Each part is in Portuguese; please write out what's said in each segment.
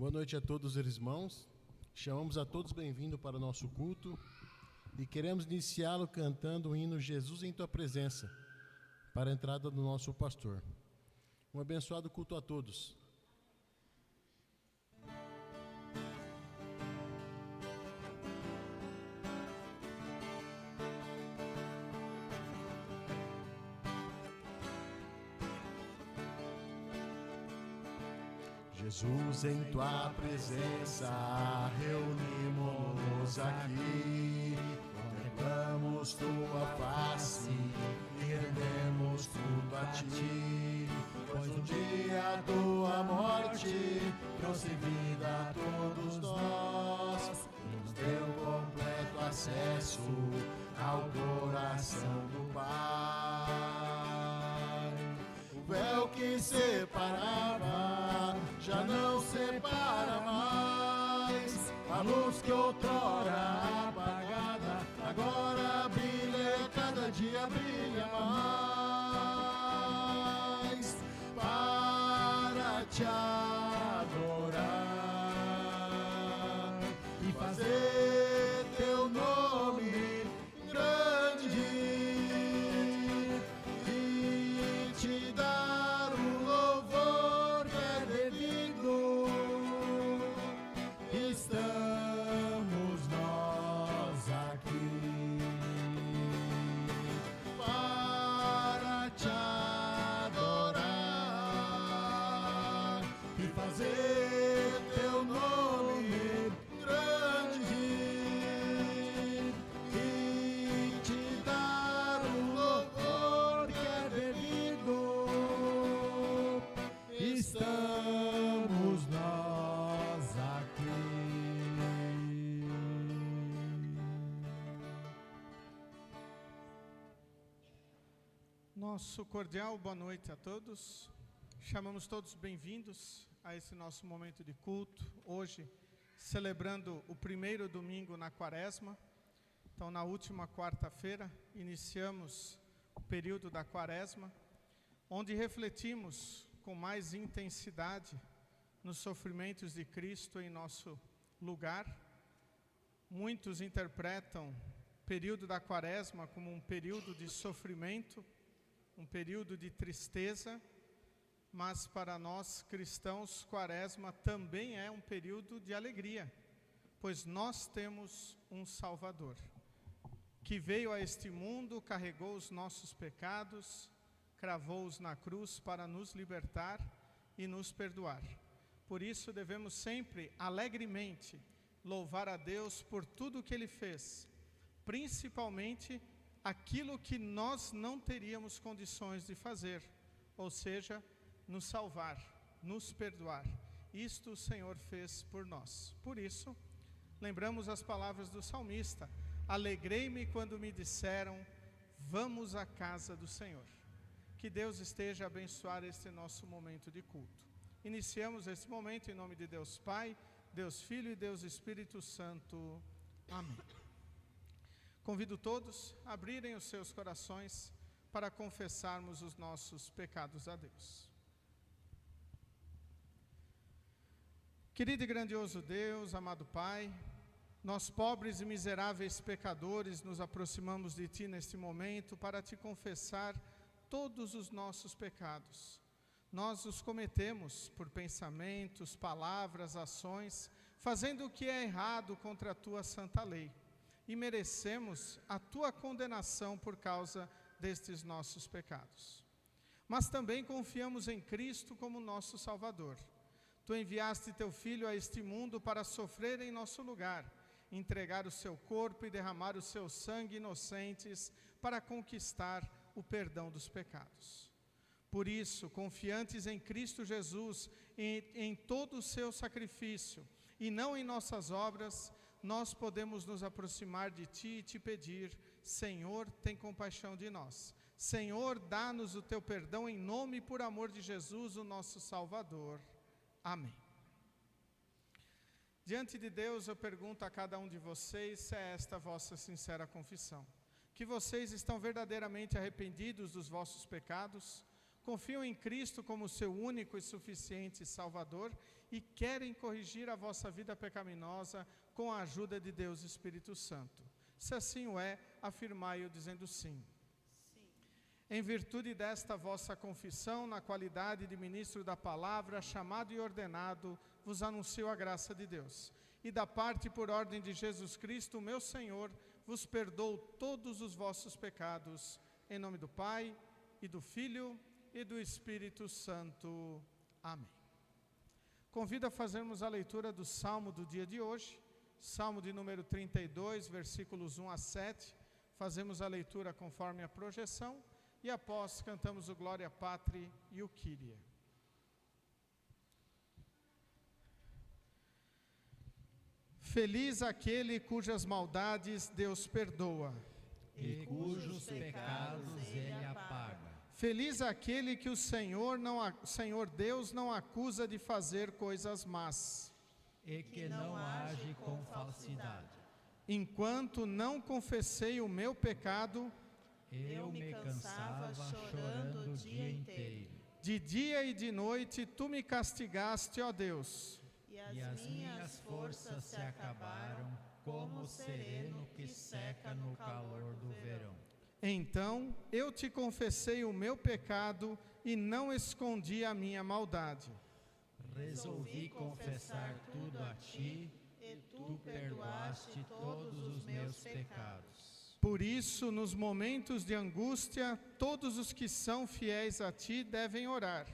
Boa noite a todos os irmãos. Chamamos a todos bem-vindos para o nosso culto e queremos iniciá-lo cantando o hino Jesus em Tua Presença, para a entrada do nosso pastor. Um abençoado culto a todos. Jesus, em Tua presença, reunimos-nos aqui, contemplamos Tua face e rendemos tudo a Ti, pois no dia Tua morte trouxe vida a todos nós, e nos deu completo acesso ao coração do Pai. O véu que separava já não separa mais, a luz que outrora apagada agora brilha, cada dia brilha mais, para te adorar e fazer Teu nome grande e te dar o louvor que é devido. Estamos nós aqui para te adorar e fazer Teu nome grande e te dar o louvor que é devido. Estamos nós aqui. Nosso cordial boa noite a todos. Chamamos todos bem-vindos a esse nosso momento de culto. Hoje, celebrando o primeiro domingo na Quaresma. Então, na última quarta-feira, iniciamos o período da Quaresma, onde refletimos com mais intensidade nos sofrimentos de Cristo em nosso lugar. Muitos interpretam o período da Quaresma como um período de sofrimento, um período de tristeza, mas para nós cristãos, Quaresma também é um período de alegria, pois nós temos um Salvador, que veio a este mundo, carregou os nossos pecados, cravou-os na cruz para nos libertar e nos perdoar. Por isso devemos sempre, alegremente, louvar a Deus por tudo que Ele fez, principalmente aquilo que nós não teríamos condições de fazer, ou seja, nos salvar, nos perdoar. Isto o Senhor fez por nós. Por isso, lembramos as palavras do salmista: alegrei-me quando me disseram, vamos à casa do Senhor. Que Deus esteja a abençoar este nosso momento de culto. Iniciamos esse momento em nome de Deus Pai, Deus Filho e Deus Espírito Santo. Amém. Convido todos a abrirem os seus corações para confessarmos os nossos pecados a Deus. Querido e grandioso Deus, amado Pai, nós pobres e miseráveis pecadores nos aproximamos de Ti neste momento para Te confessar todos os nossos pecados. Nós os cometemos por pensamentos, palavras, ações, fazendo o que é errado contra a Tua santa lei. E merecemos a Tua condenação por causa destes nossos pecados. Mas também confiamos em Cristo como nosso Salvador. Tu enviaste Teu Filho a este mundo para sofrer em nosso lugar, entregar o Seu corpo e derramar o Seu sangue inocentes para conquistar o perdão dos pecados. Por isso, confiantes em Cristo Jesus, em todo o Seu sacrifício, e não em nossas obras, nós podemos nos aproximar de Ti e Te pedir: Senhor, tem compaixão de nós. Senhor, dá-nos o Teu perdão em nome e por amor de Jesus, o nosso Salvador. Amém. Diante de Deus, eu pergunto a cada um de vocês se é esta a vossa sincera confissão. Que vocês estão verdadeiramente arrependidos dos vossos pecados, confiam em Cristo como seu único e suficiente Salvador e querem corrigir a vossa vida pecaminosa com a ajuda de Deus Espírito Santo. Se assim o é, afirmai-o dizendo sim. Em virtude desta vossa confissão, na qualidade de ministro da palavra, chamado e ordenado, vos anuncio a graça de Deus. E da parte por ordem de Jesus Cristo, meu Senhor, vos perdoo todos os vossos pecados. Em nome do Pai, e do Filho, e do Espírito Santo. Amém. Convido a fazermos a leitura do Salmo do dia de hoje, Salmo de número 32, versículos 1 a 7. Fazemos a leitura conforme a projeção. E após cantamos o Glória Patri e o Kyrie. Feliz aquele cujas maldades Deus perdoa, e cujos pecados ele apaga. Feliz aquele que o Senhor Deus não acusa de fazer coisas más, e que não age com falsidade. Enquanto não confessei o meu pecado, eu me cansava chorando o dia inteiro. De dia e de noite tu me castigaste, ó Deus. E as minhas forças se acabaram, como o sereno que seca no calor do verão. Então eu te confessei o meu pecado e não escondi a minha maldade. Resolvi confessar tudo a ti, e tu perdoaste todos os meus pecados. Por isso, nos momentos de angústia, todos os que são fiéis a ti devem orar.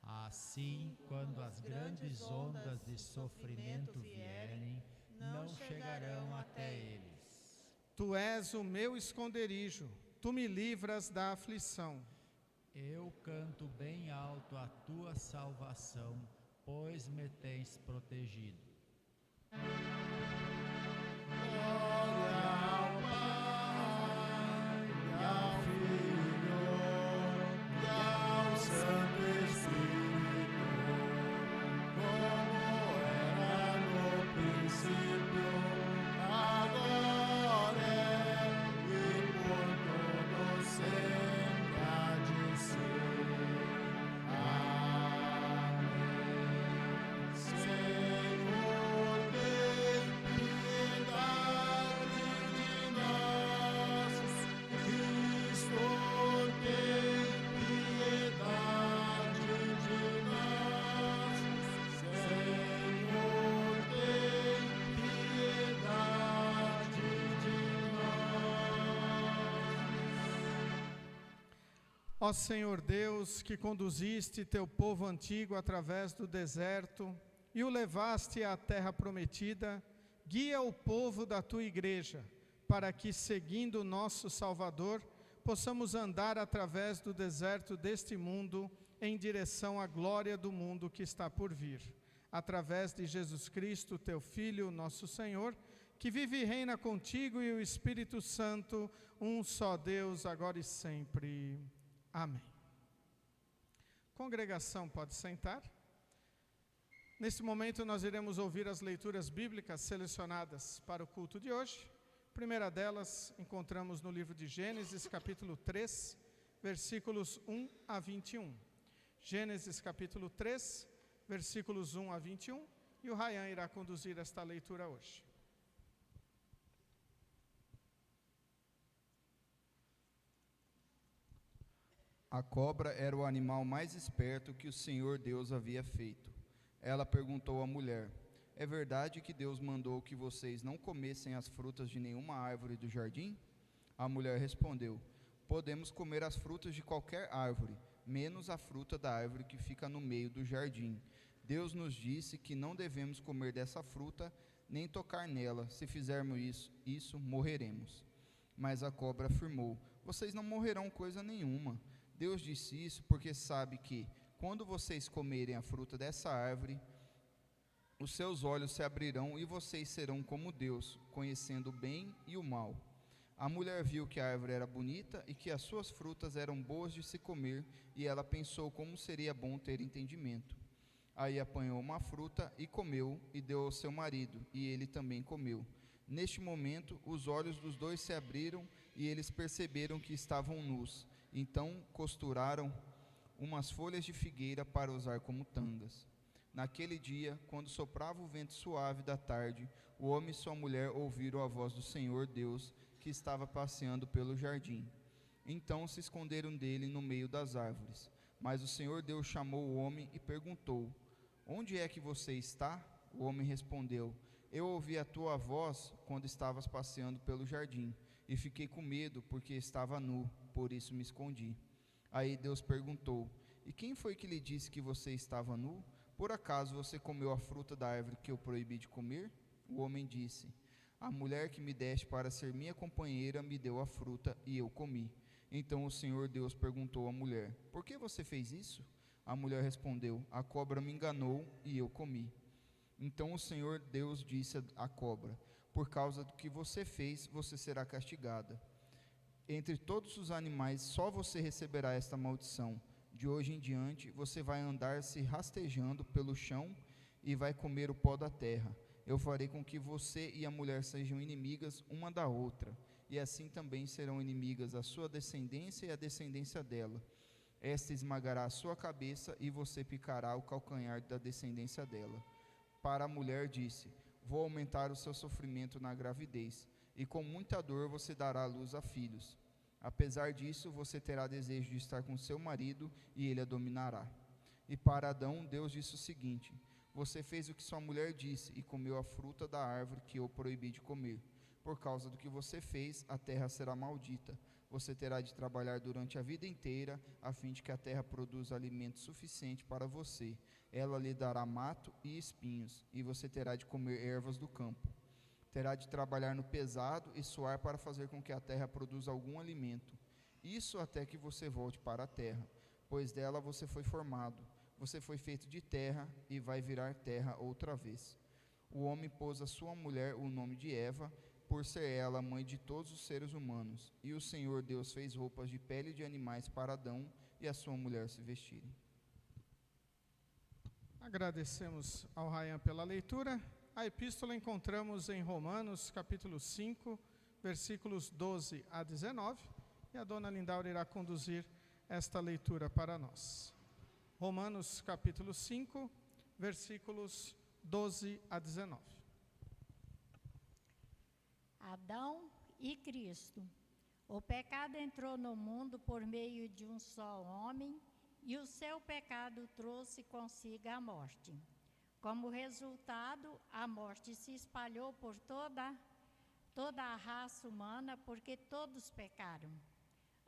Assim, quando as grandes ondas de sofrimento vierem, não chegarão até eles. Tu és o meu esconderijo, tu me livras da aflição. Eu canto bem alto a tua salvação, pois me tens protegido. Ó Senhor Deus, que conduziste teu povo antigo através do deserto e o levaste à terra prometida, guia o povo da tua igreja, para que, seguindo o nosso Salvador, possamos andar através do deserto deste mundo em direção à glória do mundo que está por vir. Através de Jesus Cristo, teu Filho, nosso Senhor, que vive e reina contigo e o Espírito Santo, um só Deus, agora e sempre. Amém. Congregação, pode sentar. Neste momento nós iremos ouvir as leituras bíblicas selecionadas para o culto de hoje. A primeira delas encontramos no livro de Gênesis, capítulo 3, versículos 1 a 21. Gênesis, capítulo 3, versículos 1 a 21. E o Rayan irá conduzir esta leitura hoje. A cobra era o animal mais esperto que o Senhor Deus havia feito. Ela perguntou à mulher: é verdade que Deus mandou que vocês não comessem as frutas de nenhuma árvore do jardim? A mulher respondeu: podemos comer as frutas de qualquer árvore, menos a fruta da árvore que fica no meio do jardim. Deus nos disse que não devemos comer dessa fruta, nem tocar nela. Se fizermos isso, morreremos. Mas a cobra afirmou: vocês não morrerão coisa nenhuma. Deus disse isso porque sabe que, quando vocês comerem a fruta dessa árvore, os seus olhos se abrirão e vocês serão como Deus, conhecendo o bem e o mal. A mulher viu que a árvore era bonita e que as suas frutas eram boas de se comer, e ela pensou como seria bom ter entendimento. Aí apanhou uma fruta e comeu, e deu ao seu marido, e ele também comeu. Neste momento, os olhos dos dois se abriram, e eles perceberam que estavam nus. Então costuraram umas folhas de figueira para usar como tangas. Naquele dia, quando soprava o vento suave da tarde, o homem e sua mulher ouviram a voz do Senhor Deus, que estava passeando pelo jardim. Então se esconderam dele no meio das árvores. Mas o Senhor Deus chamou o homem e perguntou: onde é que você está? O homem respondeu: eu ouvi a tua voz quando estavas passeando pelo jardim, e fiquei com medo porque estava nu, por isso me escondi. Aí Deus perguntou: e quem foi que lhe disse que você estava nu? Por acaso você comeu a fruta da árvore que eu proibi de comer? O homem disse: a mulher que me deste para ser minha companheira me deu a fruta e eu comi. Então o Senhor Deus perguntou à mulher: por que você fez isso? A mulher respondeu: a cobra me enganou e eu comi. Então o Senhor Deus disse à cobra: por causa do que você fez, você será castigada. Entre todos os animais, só você receberá esta maldição. De hoje em diante, você vai andar se rastejando pelo chão e vai comer o pó da terra. Eu farei com que você e a mulher sejam inimigas uma da outra, e assim também serão inimigas a sua descendência e a descendência dela. Esta esmagará a sua cabeça e você picará o calcanhar da descendência dela. Para a mulher disse: vou aumentar o seu sofrimento na gravidez, e com muita dor você dará à luz a filhos. Apesar disso, você terá desejo de estar com seu marido, e ele a dominará. E para Adão, Deus disse o seguinte: você fez o que sua mulher disse, e comeu a fruta da árvore que eu proibi de comer. Por causa do que você fez, a terra será maldita. Você terá de trabalhar durante a vida inteira, a fim de que a terra produza alimento suficiente para você. Ela lhe dará mato e espinhos, e você terá de comer ervas do campo. Terá de trabalhar no pesado e suar para fazer com que a terra produza algum alimento. Isso até que você volte para a terra, pois dela você foi formado. Você foi feito de terra e vai virar terra outra vez. O homem pôs à sua mulher o nome de Eva, por ser ela a mãe de todos os seres humanos. E o Senhor Deus fez roupas de pele de animais para Adão e a sua mulher se vestirem. Agradecemos ao Ryan pela leitura. A epístola encontramos em Romanos, capítulo 5, versículos 12 a 19, e a dona Lindaura irá conduzir esta leitura para nós. Romanos, capítulo 5, versículos 12 a 19. Adão e Cristo. O pecado entrou no mundo por meio de um só homem, e o seu pecado trouxe consigo a morte. Como resultado, a morte se espalhou por toda a raça humana, porque todos pecaram.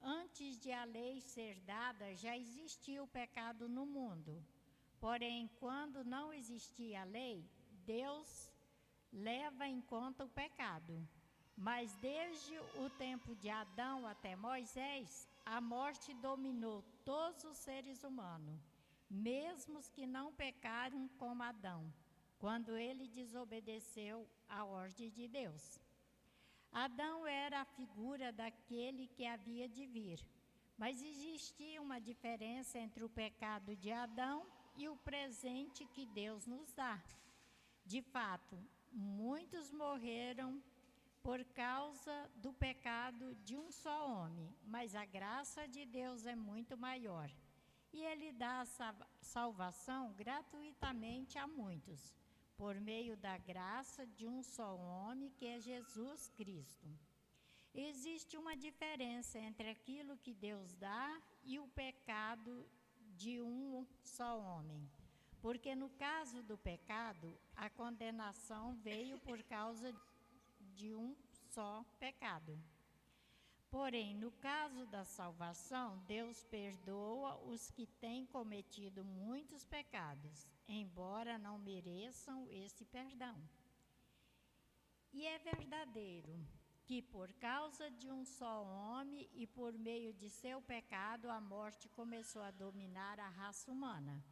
Antes de a lei ser dada, já existia o pecado no mundo. Porém, quando não existia a lei, Deus leva em conta o pecado. Mas desde o tempo de Adão até Moisés, a morte dominou todos os seres humanos, mesmo os que não pecaram como Adão, quando ele desobedeceu à ordem de Deus. Adão era a figura daquele que havia de vir, mas existia uma diferença entre o pecado de Adão e o presente que Deus nos dá. De fato, muitos morreram por causa do pecado de um só homem, mas a graça de Deus é muito maior. E Ele dá a salvação gratuitamente a muitos, por meio da graça de um só homem, que é Jesus Cristo. Existe uma diferença entre aquilo que Deus dá e o pecado de um só homem. Porque no caso do pecado, a condenação veio por causa de um só pecado. Porém, no caso da salvação, Deus perdoa os que têm cometido muitos pecados, embora não mereçam esse perdão. E é verdadeiro que por causa de um só homem e por meio de seu pecado, a morte começou a dominar a raça humana.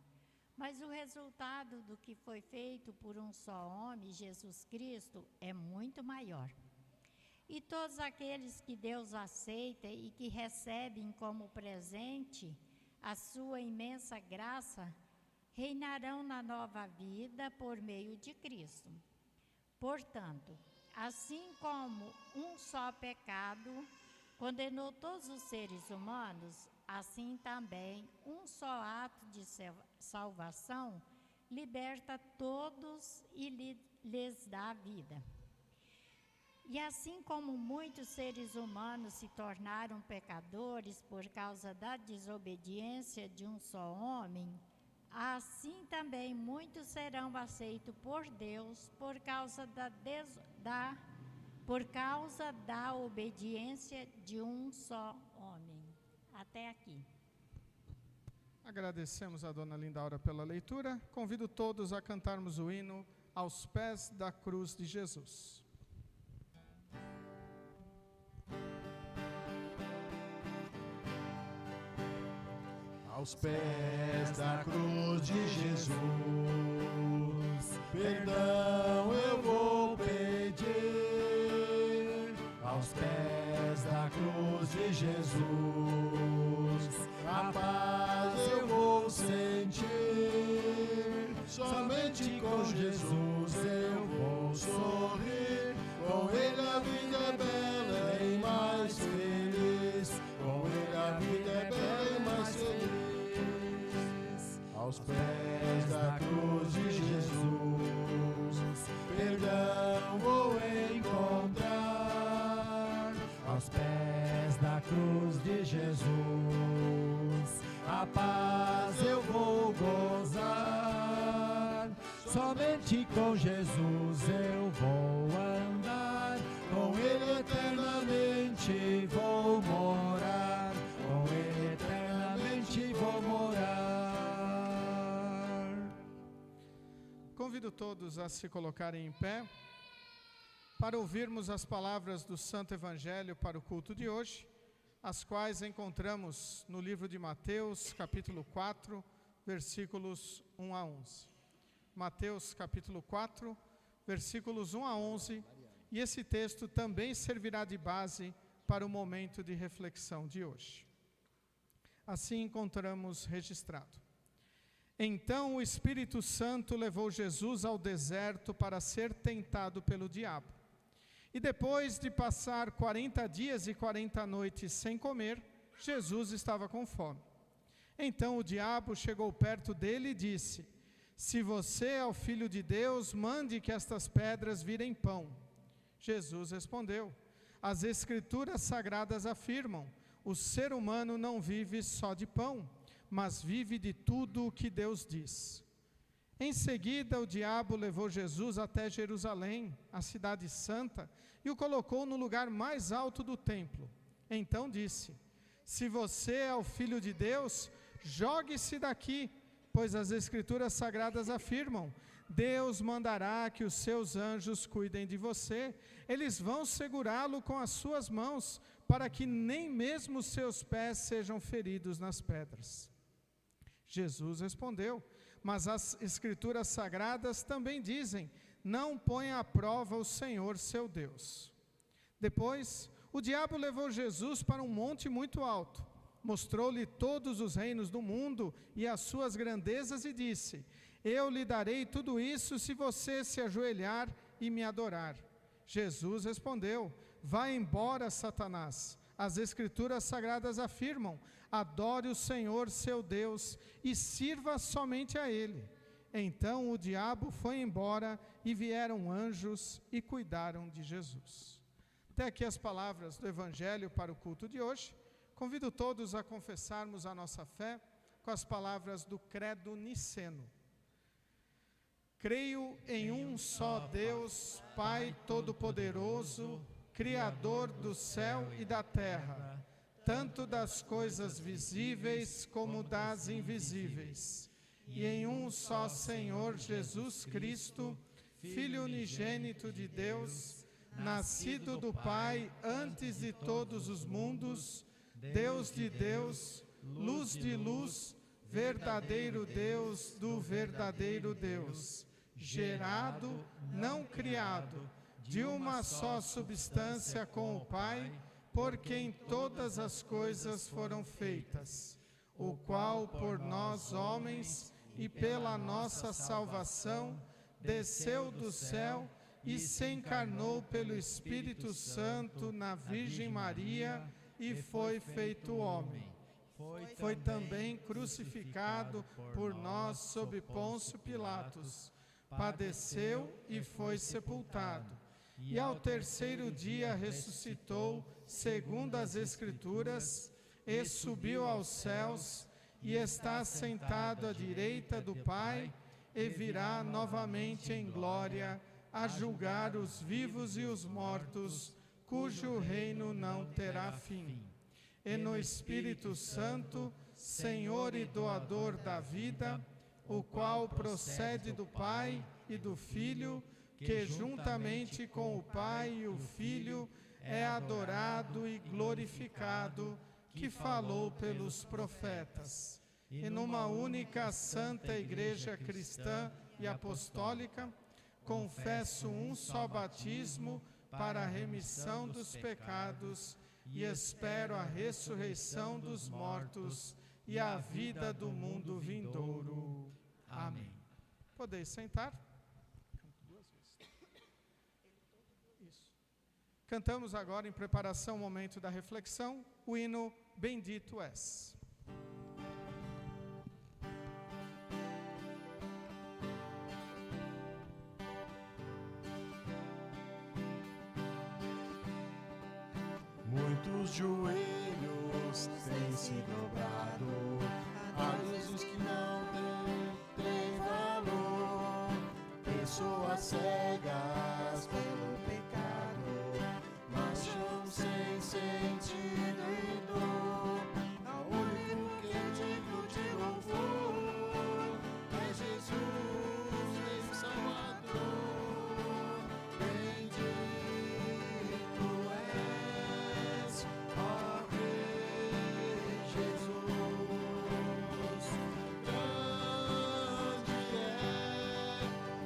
Mas o resultado do que foi feito por um só homem, Jesus Cristo, é muito maior. E todos aqueles que Deus aceita e que recebem como presente a sua imensa graça, reinarão na nova vida por meio de Cristo. Portanto, assim como um só pecado condenou todos os seres humanos, Assim também, um só ato de salvação liberta todos e lhes dá vida. E assim como muitos seres humanos se tornaram pecadores por causa da desobediência de um só homem, assim também muitos serão aceitos por Deus por causa da obediência de um só homem. Até aqui. Agradecemos a dona Lindaura pela leitura. Convido todos a cantarmos o hino Aos Pés da Cruz de Jesus. Aos pés da cruz de Jesus, perdão eu vou pedir. Aos pés da cruz de Jesus, a paz eu vou sentir. Somente com Jesus eu vou sorrir. Com Ele a vida é bela e mais feliz. Com Ele a vida é bela e mais feliz. Aos pés da cruz de Jesus, perdão vou encontrar. Aos pés da cruz de Jesus, a paz eu vou gozar. Somente com Jesus eu vou andar. Com Ele eternamente vou morar. Com Ele eternamente vou morar. Convido todos a se colocarem em pé para ouvirmos as palavras do Santo Evangelho para o culto de hoje, as quais encontramos no livro de Mateus, capítulo 4, versículos 1 a 11. Mateus, capítulo 4, versículos 1 a 11, e esse texto também servirá de base para o momento de reflexão de hoje. Assim encontramos registrado. Então o Espírito Santo levou Jesus ao deserto para ser tentado pelo diabo. E depois de passar 40 dias e 40 noites sem comer, Jesus estava com fome. Então o diabo chegou perto dele e disse: Se você é o Filho de Deus, mande que estas pedras virem pão. Jesus respondeu: As Escrituras Sagradas afirmam: o ser humano não vive só de pão, mas vive de tudo o que Deus diz. Em seguida, o diabo levou Jesus até Jerusalém, a cidade santa, e o colocou no lugar mais alto do templo. Então disse: Se você é o Filho de Deus, jogue-se daqui, pois as Escrituras Sagradas afirmam: Deus mandará que os seus anjos cuidem de você, eles vão segurá-lo com as suas mãos, para que nem mesmo os seus pés sejam feridos nas pedras. Jesus respondeu: Mas as Escrituras Sagradas também dizem: Não ponha à prova o Senhor seu Deus. Depois, o diabo levou Jesus para um monte muito alto, mostrou-lhe todos os reinos do mundo e as suas grandezas e disse: Eu lhe darei tudo isso se você se ajoelhar e me adorar. Jesus respondeu: Vá embora, Satanás. As Escrituras Sagradas afirmam: Adore o Senhor seu Deus e sirva somente a Ele. Então o diabo foi embora e vieram anjos e cuidaram de Jesus. Até aqui as palavras do Evangelho para o culto de hoje. Convido todos a confessarmos a nossa fé com as palavras do Credo Niceno. Creio em um só Deus, Pai Todo-Poderoso, Criador do céu e da terra, tanto das coisas visíveis como das invisíveis, e em um só Senhor Jesus Cristo, Filho unigênito de Deus, nascido do Pai antes de todos os mundos, Deus de Deus, luz de luz, verdadeiro Deus do verdadeiro Deus, gerado, não criado, de uma só substância com o Pai, por quem todas as coisas foram feitas, o qual por nós homens e pela nossa salvação desceu do céu e se encarnou pelo Espírito Santo na Virgem Maria e foi feito homem. foi também crucificado por nós sob Pôncio Pilatos, padeceu e foi sepultado. E ao terceiro dia ressuscitou, segundo as Escrituras, e subiu aos céus, e está sentado à direita do Pai, e virá novamente em glória a julgar os vivos e os mortos, cujo reino não terá fim. E no Espírito Santo, Senhor e doador da vida, o qual procede do Pai e do Filho, que juntamente com o Pai e o Filho é adorado e glorificado, que falou pelos profetas. E numa única santa Igreja cristã e apostólica, confesso um só batismo para a remissão dos pecados e espero a ressurreição dos mortos e a vida do mundo vindouro. Amém. Podeis sentar. Isso. Cantamos agora, em preparação ao momento da reflexão, o hino Bendito És. Muitos joelhos têm se dobrado a deuses que não têm valor, pessoas cegas pelo pecado, marcham sem sentido e dor. Ao único que é digno de louvor é Jesus, Rei Salvador. Bendito és, ó Rei Jesus. Grande é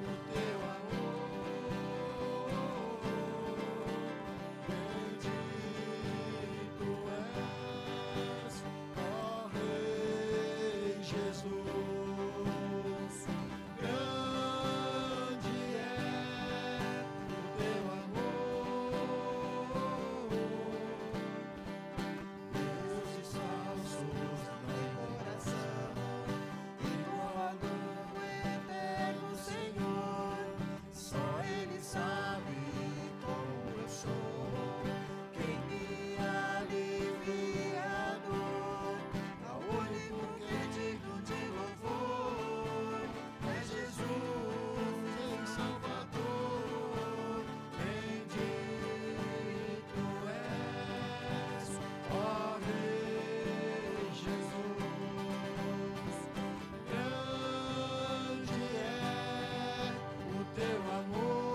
o teu amor. Bendito és, ó Rei Jesus. Grande é o teu amor. Deuses falsos não têm coração, igual a do eterno Senhor. Só Ele sabe como eu sou, quem me alivia a dor. Ao único que é digno de louvor é Jesus, Rei Salvador. Bendito és, ó Rei Jesus. Grande é o teu amor.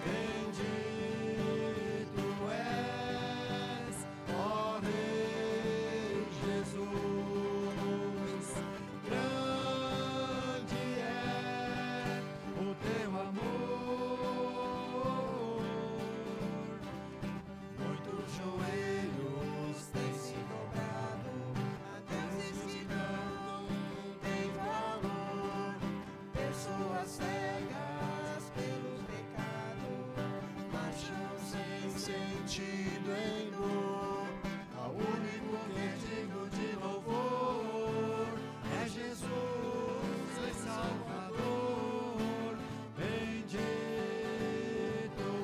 Bendito és, ó Rei Jesus. Grande é o teu amor. Muitos joelhos têm se dobrado a deuses que não têm valor, pessoas cegas pelo pecado, marcham sem sentido em dor. Ao único que é digno de louvor é Jesus, Rei Salvador. Bendito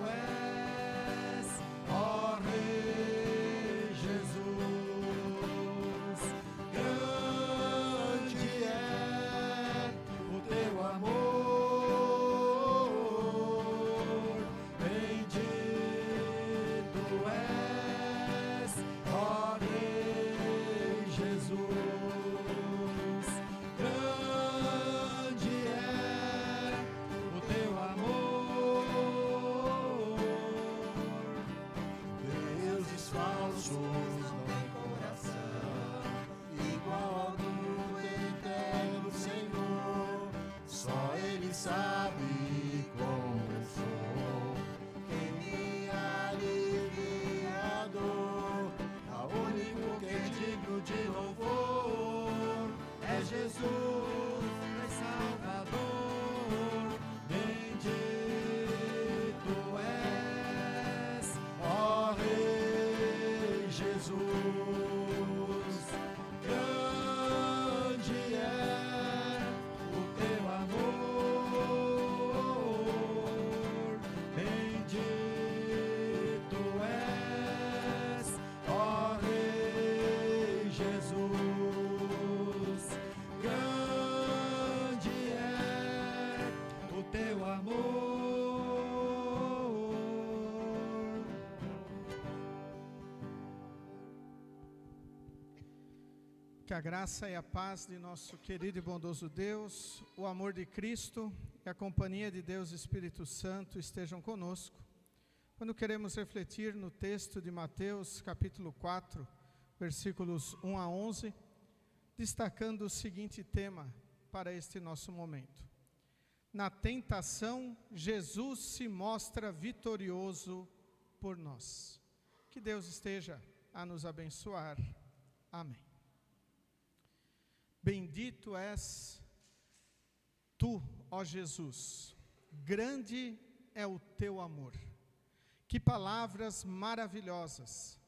és, ó Rei Jesus. Grande é o teu amor. Bendito és, ó Rei Jesus. Grande é o teu amor. Deuses falsos não têm coração, igual ao do eterno Senhor. Só Ele sabe como eu sou, quem me alivia a dor. Ao único que é digno de louvor é Jesus, Rei Salvador. Bendito és, ó Rei Jesus. Que a graça e a paz de nosso querido e bondoso Deus, o amor de Cristo e a companhia de Deus Espírito Santo estejam conosco, quando queremos refletir no texto de Mateus, capítulo 4, versículos 1 a 11, destacando o seguinte tema para este nosso momento. Na tentação, Jesus se mostra vitorioso por nós. Que Deus esteja a nos abençoar. Amém. Bendito és tu, ó Jesus, grande é o teu amor. Que palavras maravilhosas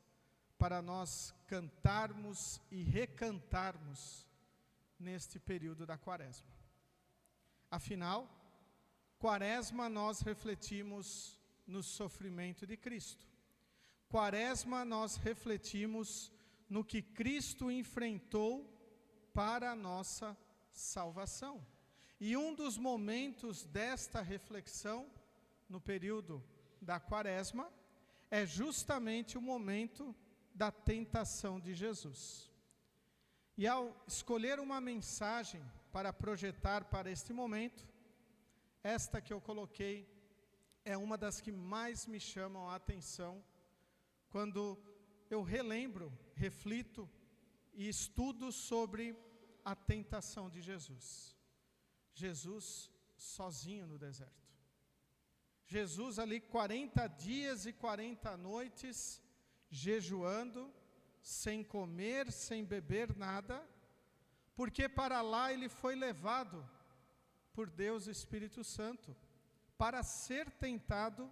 para nós cantarmos e recantarmos neste período da Quaresma. Afinal, Quaresma nós refletimos no sofrimento de Cristo. Quaresma nós refletimos no que Cristo enfrentou para a nossa salvação. E um dos momentos desta reflexão, no período da Quaresma, é justamente o momento da tentação de Jesus. E ao escolher uma mensagem para projetar para este momento, esta que eu coloquei é uma das que mais me chamam a atenção quando eu relembro, reflito e estudo sobre a tentação de Jesus. Jesus sozinho no deserto. Jesus ali 40 dias e 40 noites jejuando, sem comer, sem beber nada, porque para lá ele foi levado por Deus Espírito Santo, para ser tentado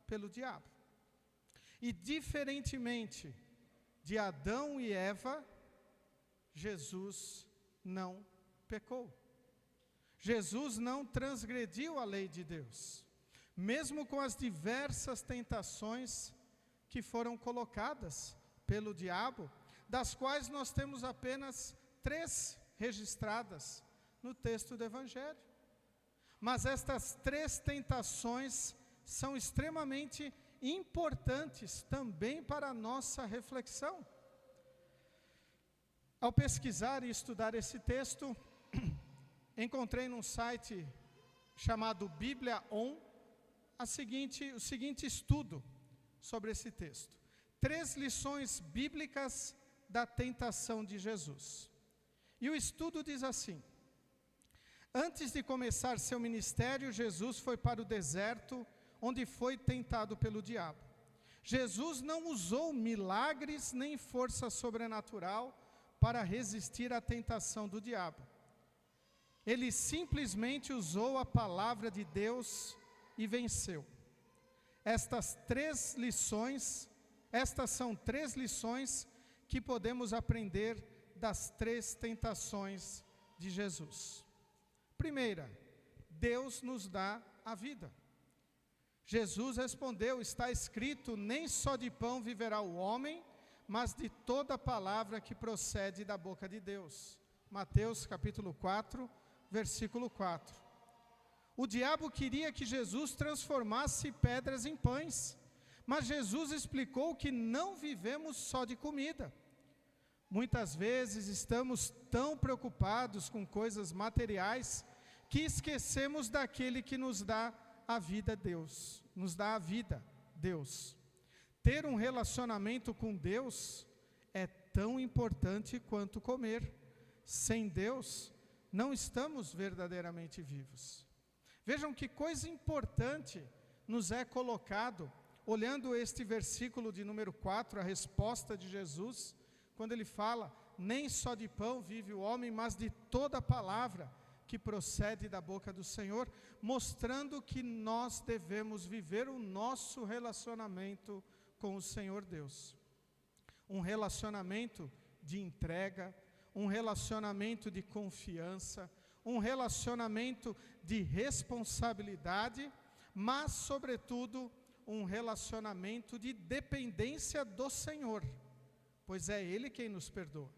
pelo diabo. E diferentemente de Adão e Eva, Jesus não pecou. Jesus não transgrediu a lei de Deus, mesmo com as diversas tentações que foram colocadas pelo diabo, das quais nós temos apenas 3 registradas no texto do Evangelho. Mas estas 3 tentações são extremamente importantes também para a nossa reflexão. Ao pesquisar e estudar esse texto, encontrei num site chamado Bíblia On o seguinte estudo sobre esse texto. 3 lições bíblicas da tentação de Jesus. E o estudo diz assim: antes de começar seu ministério, Jesus foi para o deserto, onde foi tentado pelo diabo. Jesus não usou milagres nem força sobrenatural para resistir à tentação do diabo. Ele simplesmente usou a palavra de Deus e venceu. Estas são 3 lições que podemos aprender das 3 tentações de Jesus. Primeira, Deus nos dá a vida. Jesus respondeu: está escrito, nem só de pão viverá o homem, mas de toda palavra que procede da boca de Deus. Mateus capítulo 4, versículo 4. O diabo queria que Jesus transformasse pedras em pães, mas Jesus explicou que não vivemos só de comida. Muitas vezes estamos tão preocupados com coisas materiais que esquecemos daquele que nos dá a vida, Deus. Nos dá a vida, Deus. Ter um relacionamento com Deus é tão importante quanto comer. Sem Deus, não estamos verdadeiramente vivos. Vejam que coisa importante nos é colocado, olhando este versículo de número 4, a resposta de Jesus, quando ele fala, nem só de pão vive o homem, mas de toda palavra que procede da boca do Senhor, mostrando que nós devemos viver o nosso relacionamento com o Senhor Deus. Um relacionamento de entrega, um relacionamento de confiança, um relacionamento de responsabilidade, mas, sobretudo, um relacionamento de dependência do Senhor, pois é Ele quem nos perdoa.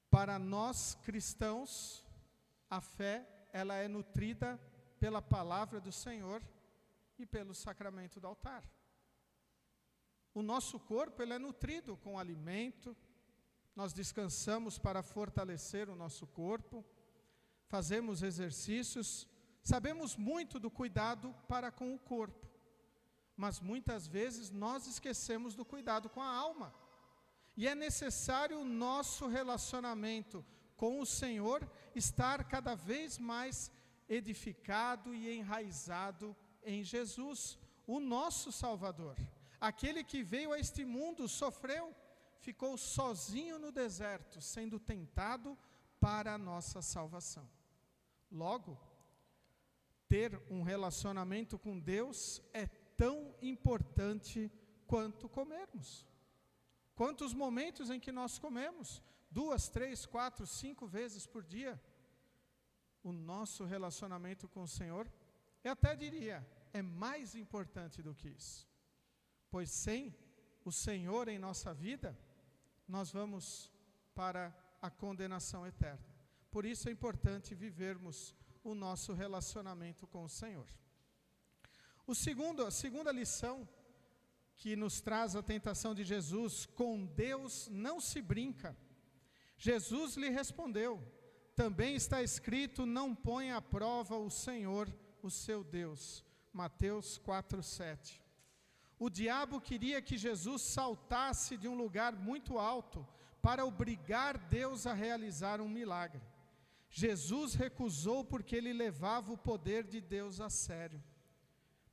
Para nós cristãos, a fé, ela é nutrida pela palavra do Senhor e pelo sacramento do altar. O nosso corpo, ele é nutrido com alimento, nós descansamos para fortalecer o nosso corpo, fazemos exercícios, sabemos muito do cuidado para com o corpo, mas muitas vezes nós esquecemos do cuidado com a alma. E é necessário o nosso relacionamento com o Senhor estar cada vez mais edificado e enraizado em Jesus, o nosso Salvador. Aquele que veio a este mundo, sofreu, ficou sozinho no deserto, sendo tentado para a nossa salvação. Logo, ter um relacionamento com Deus é tão importante quanto comermos. Quantos momentos em que nós comemos? 2, 3, 4, 5 vezes por dia. O nosso relacionamento com o Senhor, eu até diria, é mais importante do que isso. Pois sem o Senhor em nossa vida, nós vamos para a condenação eterna. Por isso é importante vivermos o nosso relacionamento com o Senhor. A segunda lição que nos traz a tentação de Jesus: com Deus não se brinca. Jesus lhe respondeu: também está escrito, não ponha à prova o Senhor, o seu Deus. Mateus 4:7. O diabo queria que Jesus saltasse de um lugar muito alto para obrigar Deus a realizar um milagre. Jesus recusou porque ele levava o poder de Deus a sério.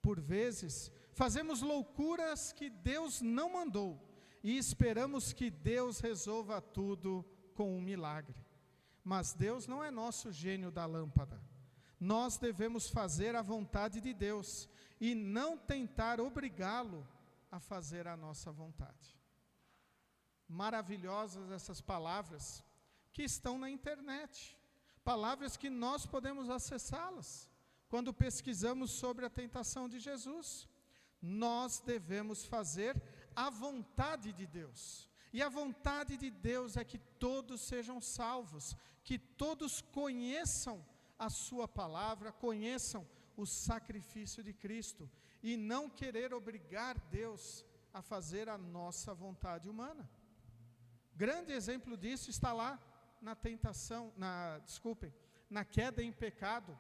Por vezes, fazemos loucuras que Deus não mandou e esperamos que Deus resolva tudo com um milagre. Mas Deus não é nosso gênio da lâmpada. Nós devemos fazer a vontade de Deus e não tentar obrigá-lo a fazer a nossa vontade. Maravilhosas essas palavras que estão na internet. Palavras que nós podemos acessá-las quando pesquisamos sobre a tentação de Jesus. Nós devemos fazer a vontade de Deus. E a vontade de Deus é que todos sejam salvos, que todos conheçam a sua palavra, conheçam o sacrifício de Cristo, e não querer obrigar Deus a fazer a nossa vontade humana. Grande exemplo disso está lá na queda em pecado,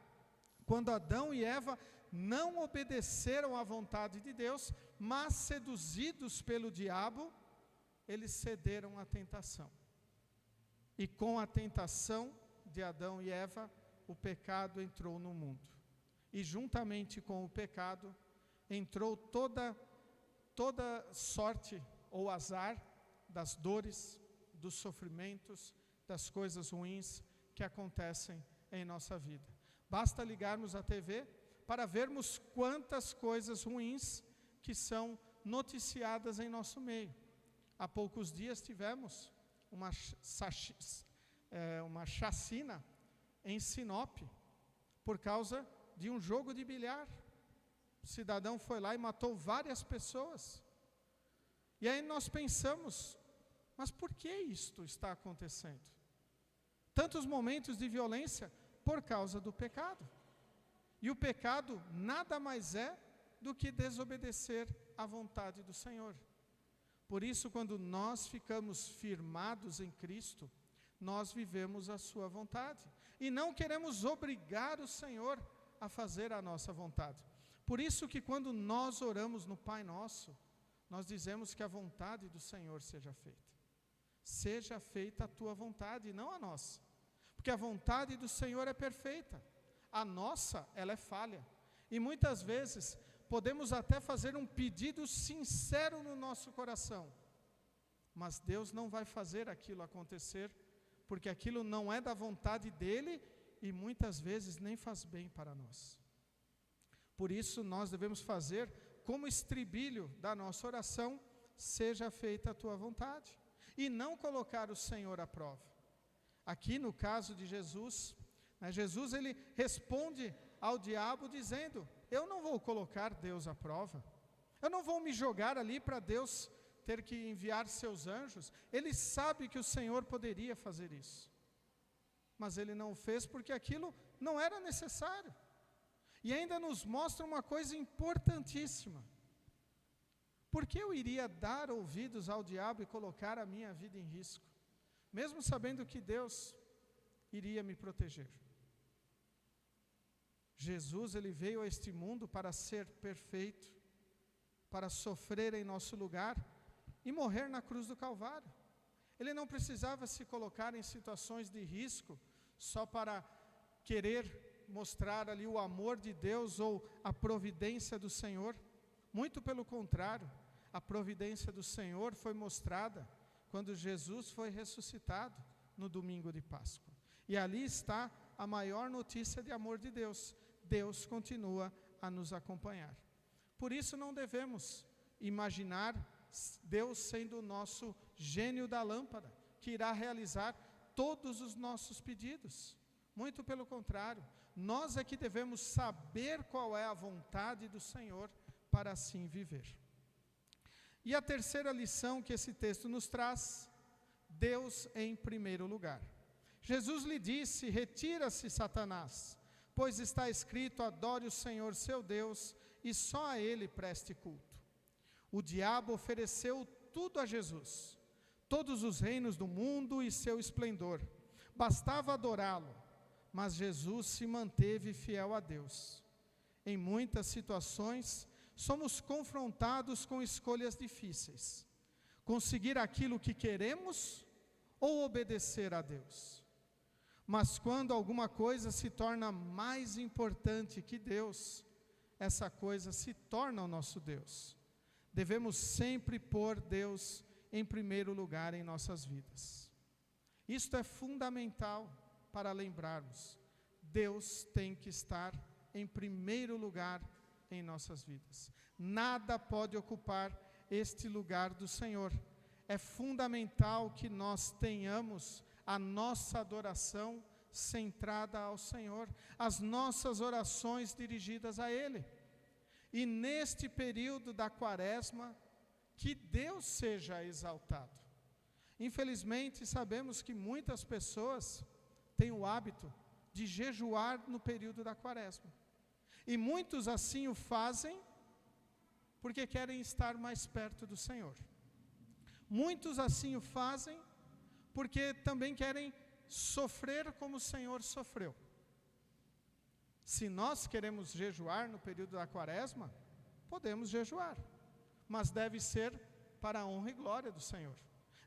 quando Adão e Eva não obedeceram à vontade de Deus, mas seduzidos pelo diabo, eles cederam à tentação. E com a tentação de Adão e Eva, o pecado entrou no mundo. E juntamente com o pecado, entrou toda sorte ou azar das dores, dos sofrimentos, das coisas ruins que acontecem em nossa vida. Basta ligarmos a TV para vermos quantas coisas ruins que são noticiadas em nosso meio. Há poucos dias tivemos uma chacina em Sinop, por causa de um jogo de bilhar. O cidadão foi lá e matou várias pessoas. E aí nós pensamos, mas por que isto está acontecendo? Tantos momentos de violência por causa do pecado. E o pecado nada mais é do que desobedecer à vontade do Senhor. Por isso, quando nós ficamos firmados em Cristo, nós vivemos a sua vontade. E não queremos obrigar o Senhor a fazer a nossa vontade. Por isso que quando nós oramos no Pai Nosso, nós dizemos que a vontade do Senhor seja feita. Seja feita a tua vontade, não a nossa. Porque a vontade do Senhor é perfeita. A nossa, ela é falha. E muitas vezes podemos até fazer um pedido sincero no nosso coração. Mas Deus não vai fazer aquilo acontecer, porque aquilo não é da vontade dEle e muitas vezes nem faz bem para nós. Por isso nós devemos fazer como estribilho da nossa oração: seja feita a tua vontade, e não colocar o Senhor à prova. Aqui no caso de Jesus, Jesus ele responde ao diabo dizendo: eu não vou colocar Deus à prova, eu não vou me jogar ali para Deus ter que enviar seus anjos. Ele sabe que o Senhor poderia fazer isso, mas ele não fez porque aquilo não era necessário. E ainda nos mostra uma coisa importantíssima: por que eu iria dar ouvidos ao diabo e colocar a minha vida em risco? mesmo sabendo que Deus iria me proteger. Jesus, ele veio a este mundo para ser perfeito, para sofrer em nosso lugar e morrer na cruz do Calvário. Ele não precisava se colocar em situações de risco só para querer mostrar ali o amor de Deus ou a providência do Senhor. Muito pelo contrário, a providência do Senhor foi mostrada quando Jesus foi ressuscitado no domingo de Páscoa. E ali está a maior notícia de amor de Deus. Deus continua a nos acompanhar. Por isso não devemos imaginar Deus sendo o nosso gênio da lâmpada, que irá realizar todos os nossos pedidos. Muito pelo contrário, nós é que devemos saber qual é a vontade do Senhor para assim viver. E a terceira lição que esse texto nos traz, Deus em primeiro lugar. Jesus lhe disse: retira-se, Satanás, pois está escrito: adore o Senhor seu Deus e só a Ele preste culto. O diabo ofereceu tudo a Jesus, todos os reinos do mundo e seu esplendor. Bastava adorá-lo, mas Jesus se manteve fiel a Deus. Em muitas situações, somos confrontados com escolhas difíceis. Conseguir aquilo que queremos ou obedecer a Deus. Mas quando alguma coisa se torna mais importante que Deus, essa coisa se torna o nosso Deus. Devemos sempre pôr Deus em primeiro lugar em nossas vidas. Isto é fundamental para lembrarmos. Deus tem que estar em primeiro lugar em nossas vidas. Nada pode ocupar este lugar do Senhor. É fundamental que nós tenhamos a nossa adoração centrada ao Senhor, as nossas orações dirigidas a Ele. E neste período da quaresma, que Deus seja exaltado. Infelizmente, sabemos que muitas pessoas têm o hábito de jejuar no período da quaresma. E muitos assim o fazem porque querem estar mais perto do Senhor. Muitos assim o fazem porque também querem sofrer como o Senhor sofreu. Se nós queremos jejuar no período da quaresma, podemos jejuar, mas deve ser para a honra e glória do Senhor.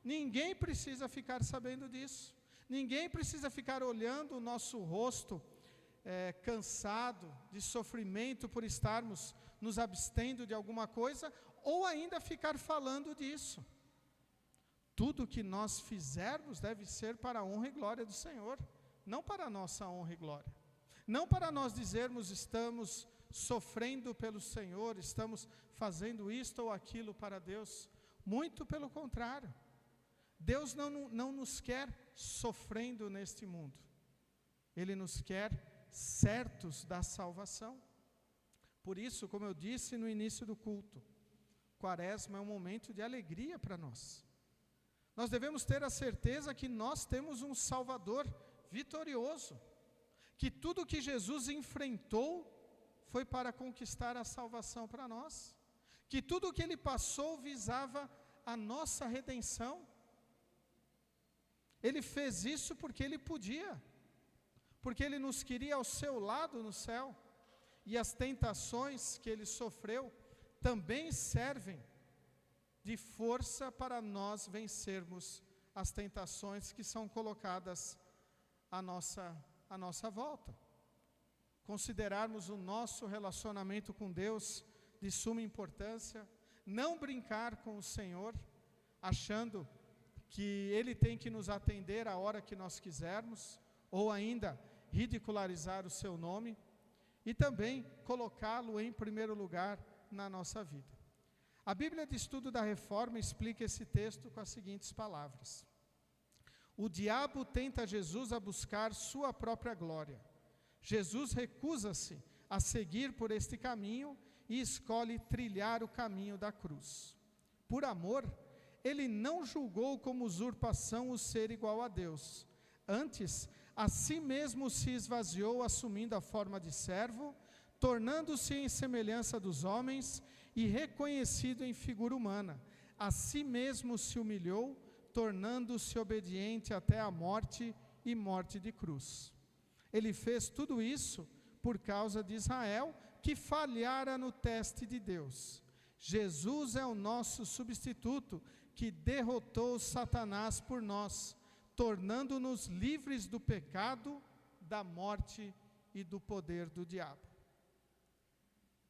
Ninguém precisa ficar sabendo disso. Ninguém precisa ficar olhando o nosso rosto cansado de sofrimento por estarmos nos abstendo de alguma coisa, ou ainda ficar falando disso. Tudo que nós fizermos deve ser para a honra e glória do Senhor, não para a nossa honra e glória. Não para nós dizermos estamos sofrendo pelo Senhor, estamos fazendo isto ou aquilo para Deus. Muito pelo contrário. Deus não nos quer sofrendo neste mundo. Ele nos quer certos da salvação. Por isso, como eu disse no início do culto, quaresma é um momento de alegria para nós. Nós devemos ter a certeza que nós temos um Salvador vitorioso, que tudo que Jesus enfrentou foi para conquistar a salvação para nós, que tudo que Ele passou visava a nossa redenção. Ele fez isso porque Ele podia, porque Ele nos queria ao seu lado no céu, e as tentações que Ele sofreu também servem de força para nós vencermos as tentações que são colocadas à nossa volta. Considerarmos o nosso relacionamento com Deus de suma importância, não brincar com o Senhor, achando que Ele tem que nos atender a hora que nós quisermos, ou ainda ridicularizar o seu nome, e também colocá-lo em primeiro lugar na nossa vida. A Bíblia de Estudo da Reforma explica esse texto com as seguintes palavras: o diabo tenta Jesus a buscar sua própria glória. Jesus recusa-se a seguir por este caminho e escolhe trilhar o caminho da cruz. Por amor, ele não julgou como usurpação o ser igual a Deus. Antes, a si mesmo se esvaziou, assumindo a forma de servo, tornando-se em semelhança dos homens e reconhecido em figura humana. A si mesmo se humilhou, tornando-se obediente até a morte e morte de cruz. Ele fez tudo isso por causa de Israel, que falhara no teste de Deus. Jesus é o nosso substituto, que derrotou Satanás por nós, tornando-nos livres do pecado, da morte e do poder do diabo.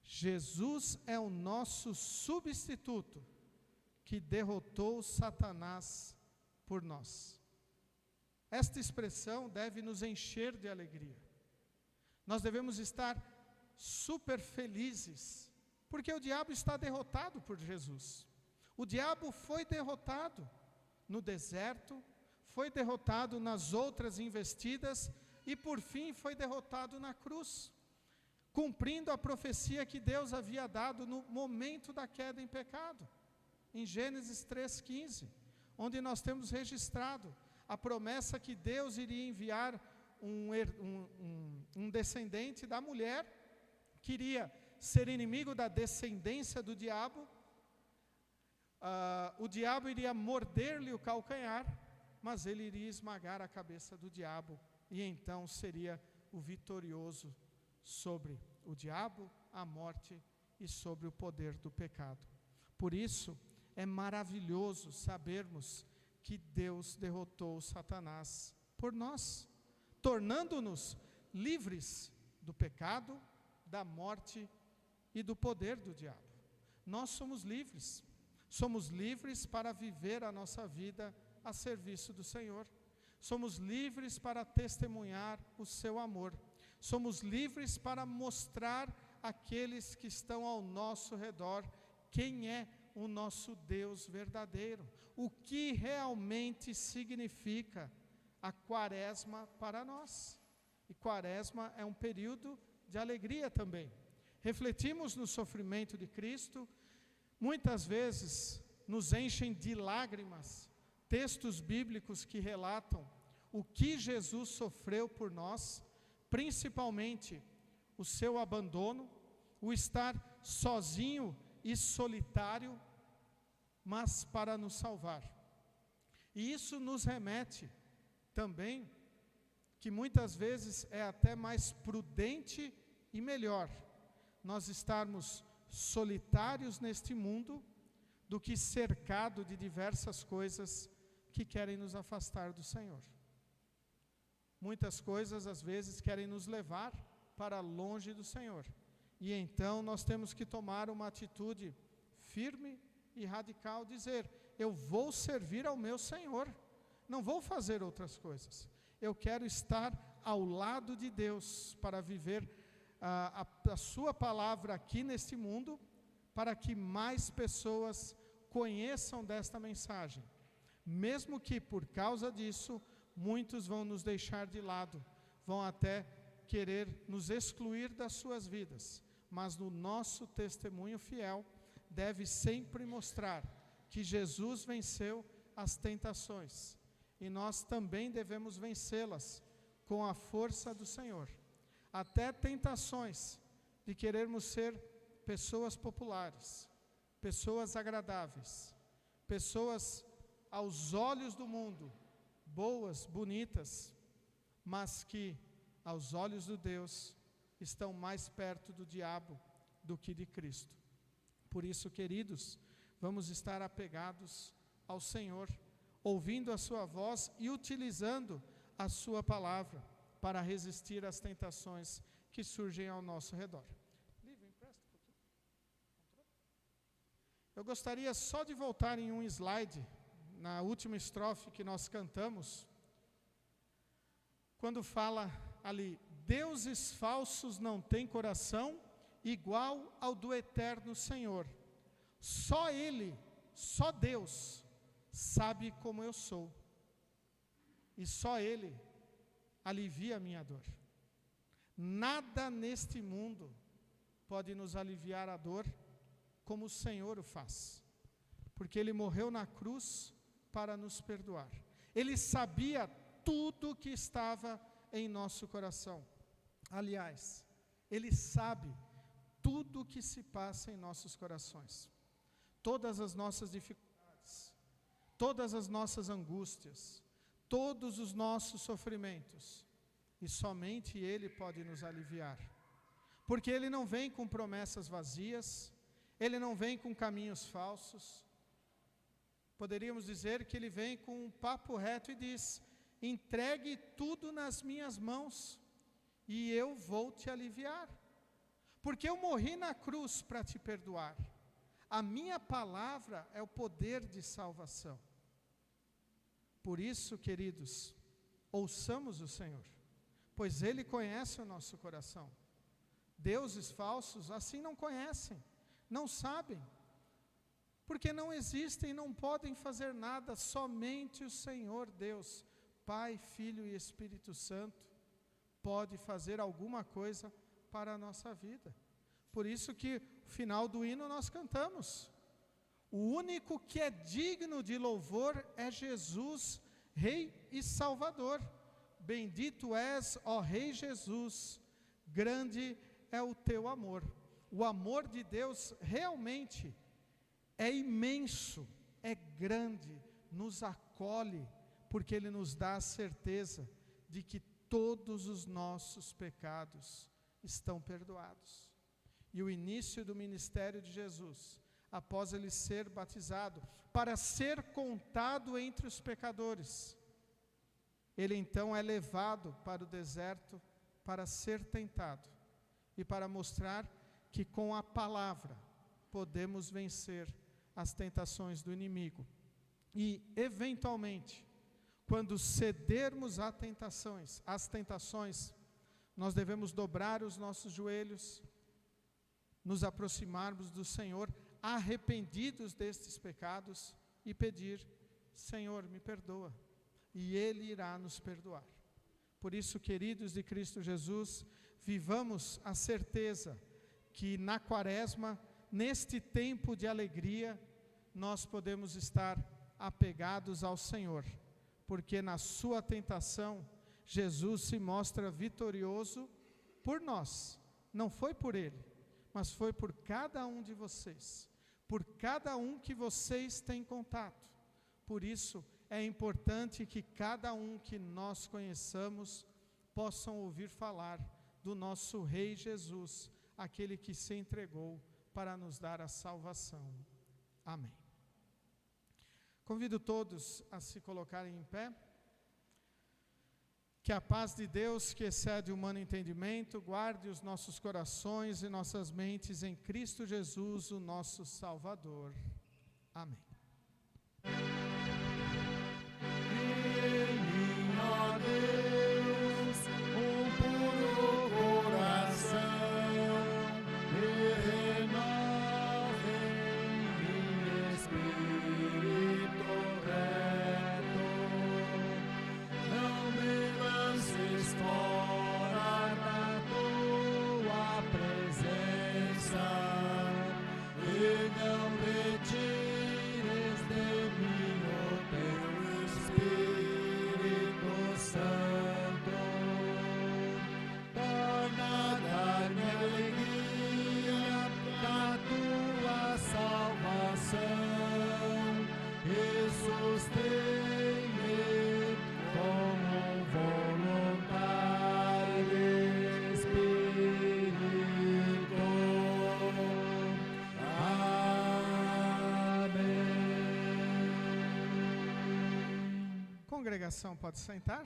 Jesus é o nosso substituto, que derrotou Satanás por nós. Esta expressão deve nos encher de alegria. Nós devemos estar super felizes, porque o diabo está derrotado por Jesus. O diabo foi derrotado no deserto, foi derrotado nas outras investidas e por fim foi derrotado na cruz, cumprindo a profecia que Deus havia dado no momento da queda em pecado, em Gênesis 3,15, onde nós temos registrado a promessa que Deus iria enviar um descendente da mulher, que iria ser inimigo da descendência do diabo. O diabo iria morder-lhe o calcanhar, mas ele iria esmagar a cabeça do diabo, e então seria o vitorioso sobre o diabo, a morte e sobre o poder do pecado. Por isso, é maravilhoso sabermos que Deus derrotou Satanás por nós, tornando-nos livres do pecado, da morte e do poder do diabo. Nós somos livres para viver a nossa vida a serviço do Senhor. Somos livres para testemunhar o seu amor. Somos livres para mostrar àqueles que estão ao nosso redor quem é o nosso Deus verdadeiro, o que realmente significa a quaresma para nós. E quaresma é um período de alegria também. Refletimos no sofrimento de Cristo, muitas vezes nos enchem de lágrimas textos bíblicos que relatam o que Jesus sofreu por nós, principalmente o seu abandono, o estar sozinho e solitário, mas para nos salvar. E isso nos remete também que muitas vezes é até mais prudente e melhor nós estarmos solitários neste mundo do que cercado de diversas coisas que querem nos afastar do Senhor. Muitas coisas às vezes querem nos levar para longe do Senhor. E então nós temos que tomar uma atitude firme e radical, dizer: eu vou servir ao meu Senhor, não vou fazer outras coisas. Eu quero estar ao lado de Deus para viver a sua palavra aqui neste mundo, para que mais pessoas conheçam desta mensagem. Mesmo que por causa disso, muitos vão nos deixar de lado, vão até querer nos excluir das suas vidas. Mas no nosso testemunho fiel, deve sempre mostrar que Jesus venceu as tentações. E nós também devemos vencê-las com a força do Senhor. Até tentações de querermos ser pessoas populares, pessoas agradáveis, pessoas aos olhos do mundo, boas, bonitas, mas que aos olhos de Deus estão mais perto do diabo do que de Cristo. Por isso, queridos, vamos estar apegados ao Senhor, ouvindo a sua voz e utilizando a sua palavra para resistir às tentações que surgem ao nosso redor. Eu gostaria só de voltar em um slide, na última estrofe que nós cantamos, quando fala ali: deuses falsos não têm coração igual ao do eterno Senhor. Só Ele, só Deus, sabe como eu sou. E só Ele alivia a minha dor. Nada neste mundo pode nos aliviar a dor como o Senhor o faz. Porque Ele morreu na cruz para nos perdoar. Ele sabia tudo que estava em nosso coração. Aliás, Ele sabe tudo o que se passa em nossos corações. Todas as nossas dificuldades, todas as nossas angústias, todos os nossos sofrimentos, e somente Ele pode nos aliviar. Porque Ele não vem com promessas vazias, Ele não vem com caminhos falsos. Poderíamos dizer que Ele vem com um papo reto e diz: entregue tudo nas minhas mãos, e eu vou te aliviar. Porque eu morri na cruz para te perdoar. A minha palavra é o poder de salvação. Por isso, queridos, ouçamos o Senhor, pois Ele conhece o nosso coração. Deuses falsos assim não conhecem, não sabem, porque não existem e não podem fazer nada, somente o Senhor Deus, Pai, Filho e Espírito Santo, pode fazer alguma coisa para a nossa vida. Por isso que no final do hino nós cantamos: o único que é digno de louvor é Jesus, Rei e Salvador. Bendito és, ó Rei Jesus, grande é o teu amor. O amor de Deus realmente é imenso, é grande, nos acolhe, porque Ele nos dá a certeza de que todos os nossos pecados estão perdoados. E o início do ministério de Jesus, após Ele ser batizado, para ser contado entre os pecadores, Ele então é levado para o deserto para ser tentado e para mostrar que com a palavra podemos vencer as tentações do inimigo. E, eventualmente, quando cedermos às tentações, nós devemos dobrar os nossos joelhos, nos aproximarmos do Senhor, arrependidos destes pecados, e pedir: Senhor, me perdoa, e Ele irá nos perdoar. Por isso, queridos de Cristo Jesus, vivamos a certeza que na Quaresma, neste tempo de alegria, nós podemos estar apegados ao Senhor, porque na sua tentação, Jesus se mostra vitorioso por nós. Não foi por Ele, mas foi por cada um de vocês, por cada um que vocês têm contato. Por isso, é importante que cada um que nós conheçamos possam ouvir falar do nosso Rei Jesus, aquele que se entregou para nos dar a salvação. Amém. Convido todos a se colocarem em pé. Que a paz de Deus, que excede o humano entendimento, guarde os nossos corações e nossas mentes em Cristo Jesus, o nosso Salvador. Amém. Congregação, pode sentar.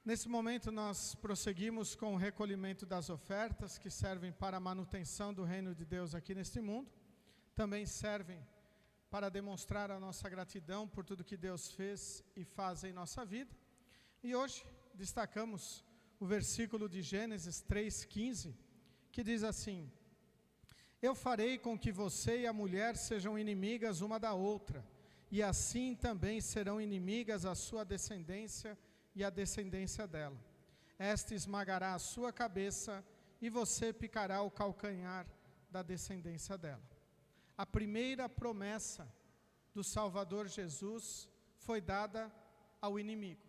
Nesse momento nós prosseguimos com o recolhimento das ofertas que servem para a manutenção do reino de Deus aqui neste mundo. Também servem para demonstrar a nossa gratidão por tudo que Deus fez e faz em nossa vida. E hoje destacamos o versículo de Gênesis 3:15, que diz assim: Eu farei com que você e a mulher sejam inimigas uma da outra, e assim também serão inimigas a sua descendência e a descendência dela. Esta esmagará a sua cabeça, e você picará o calcanhar da descendência dela. A primeira promessa do Salvador Jesus foi dada ao inimigo,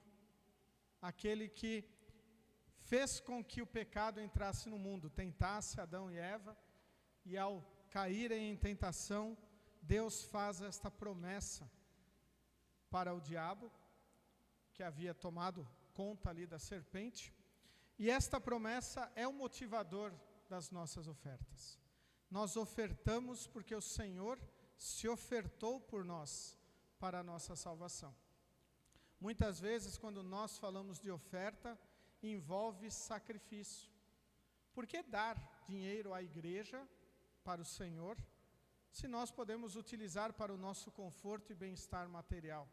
aquele que fez com que o pecado entrasse no mundo, tentasse Adão e Eva, e ao caírem em tentação, Deus faz esta promessa para o diabo, que havia tomado conta ali da serpente, e esta promessa é o motivador das nossas ofertas. Nós ofertamos porque o Senhor se ofertou por nós para a nossa salvação. Muitas vezes, quando nós falamos de oferta, envolve sacrifício. Por que dar dinheiro à igreja, para o Senhor, se nós podemos utilizar para o nosso conforto e bem-estar material?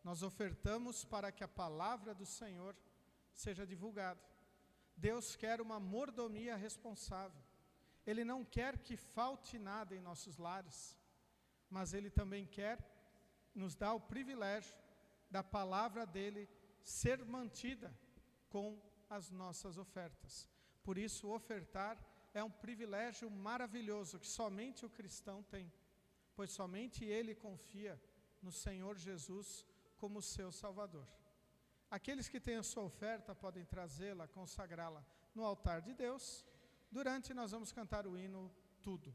Nós ofertamos para que a palavra do Senhor seja divulgada. Deus quer uma mordomia responsável. Ele não quer que falte nada em nossos lares, mas Ele também quer nos dar o privilégio da palavra dEle ser mantida com as nossas ofertas. Por isso, ofertar é um privilégio maravilhoso que somente o cristão tem, pois somente ele confia no Senhor Jesus como seu Salvador. Aqueles que têm a sua oferta podem trazê-la, consagrá-la no altar de Deus. Durante nós vamos cantar o hino Tudo.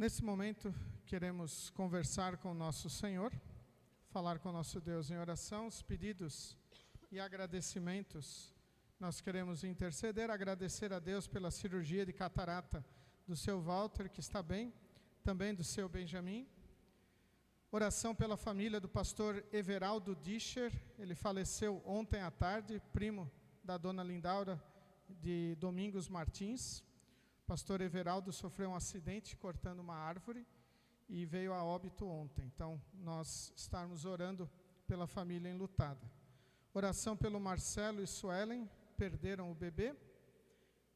Nesse momento, queremos conversar com o nosso Senhor, falar com o nosso Deus em oração, os pedidos e agradecimentos. Nós queremos interceder, agradecer a Deus pela cirurgia de catarata do seu Walter, que está bem, também do seu Benjamin. Oração pela família do pastor Everaldo Discher, ele faleceu ontem à tarde, primo da dona Lindaura de Domingos Martins. Pastor Everaldo sofreu um acidente cortando uma árvore e veio a óbito ontem. Então, nós estamos orando pela família enlutada. Oração pelo Marcelo e Suelen, perderam o bebê.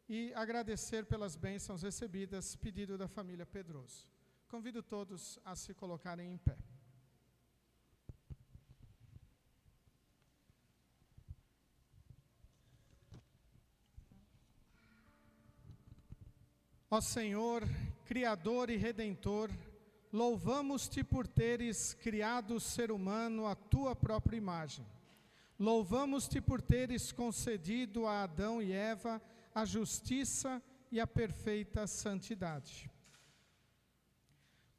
E agradecer pelas bênçãos recebidas, pedido da família Pedroso. Convido todos a se colocarem em pé. Ó Senhor, Criador e Redentor, louvamos-te por teres criado o ser humano à tua própria imagem. Louvamos-te por teres concedido a Adão e Eva a justiça e a perfeita santidade.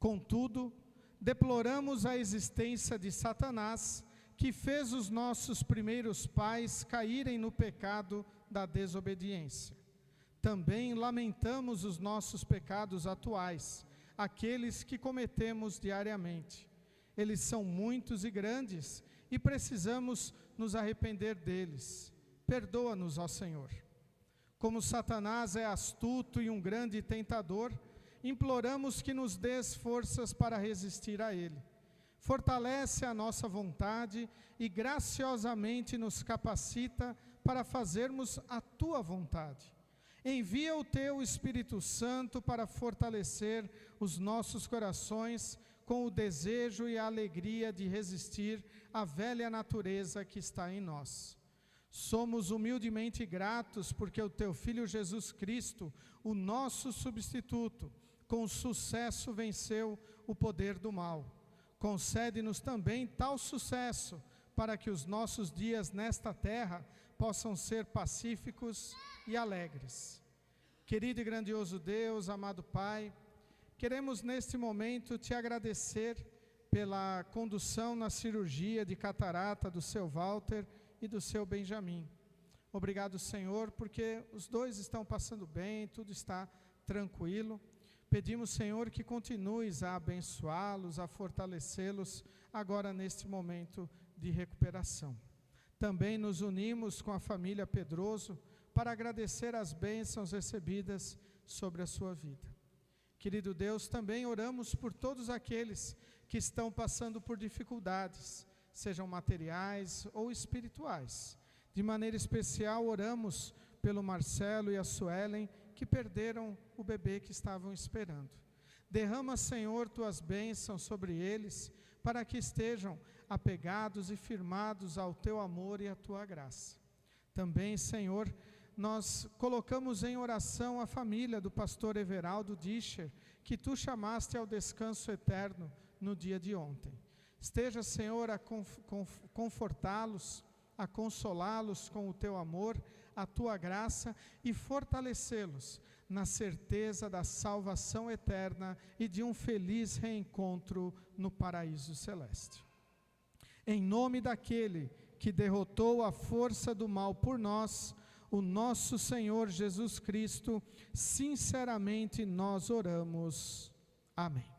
Contudo, deploramos a existência de Satanás, que fez os nossos primeiros pais caírem no pecado da desobediência. Também lamentamos os nossos pecados atuais, aqueles que cometemos diariamente. Eles são muitos e grandes, e precisamos nos arrepender deles. Perdoa-nos, ó Senhor. Como Satanás é astuto e um grande tentador, imploramos que nos dês forças para resistir a ele. Fortalece a nossa vontade e graciosamente nos capacita para fazermos a tua vontade. Envia o teu Espírito Santo para fortalecer os nossos corações com o desejo e a alegria de resistir à velha natureza que está em nós. Somos humildemente gratos porque o teu Filho Jesus Cristo, o nosso substituto, com sucesso venceu o poder do mal. Concede-nos também tal sucesso para que os nossos dias nesta terra possam ser pacíficos e alegres. Querido e grandioso Deus, amado Pai, queremos neste momento te agradecer pela condução na cirurgia de catarata do seu Walter e do seu Benjamin. Obrigado, Senhor, porque os dois estão passando bem, tudo está tranquilo. Pedimos, Senhor, que continues a abençoá-los, a fortalecê-los agora neste momento de recuperação. Também nos unimos com a família Pedroso para agradecer as bênçãos recebidas sobre a sua vida. Querido Deus, também oramos por todos aqueles que estão passando por dificuldades, sejam materiais ou espirituais. De maneira especial, oramos pelo Marcelo e a Suelen, que perderam o bebê que estavam esperando. Derrama, Senhor, tuas bênçãos sobre eles, para que estejam apegados e firmados ao teu amor e à tua graça. Também, Senhor, nós colocamos em oração a família do pastor Everaldo Discher, que tu chamaste ao descanso eterno no dia de ontem. Esteja, Senhor, a confortá-los, a consolá-los com o teu amor, a tua graça e fortalecê-los na certeza da salvação eterna e de um feliz reencontro no paraíso celeste. Em nome daquele que derrotou a força do mal por nós, o nosso Senhor Jesus Cristo, sinceramente nós oramos. Amém.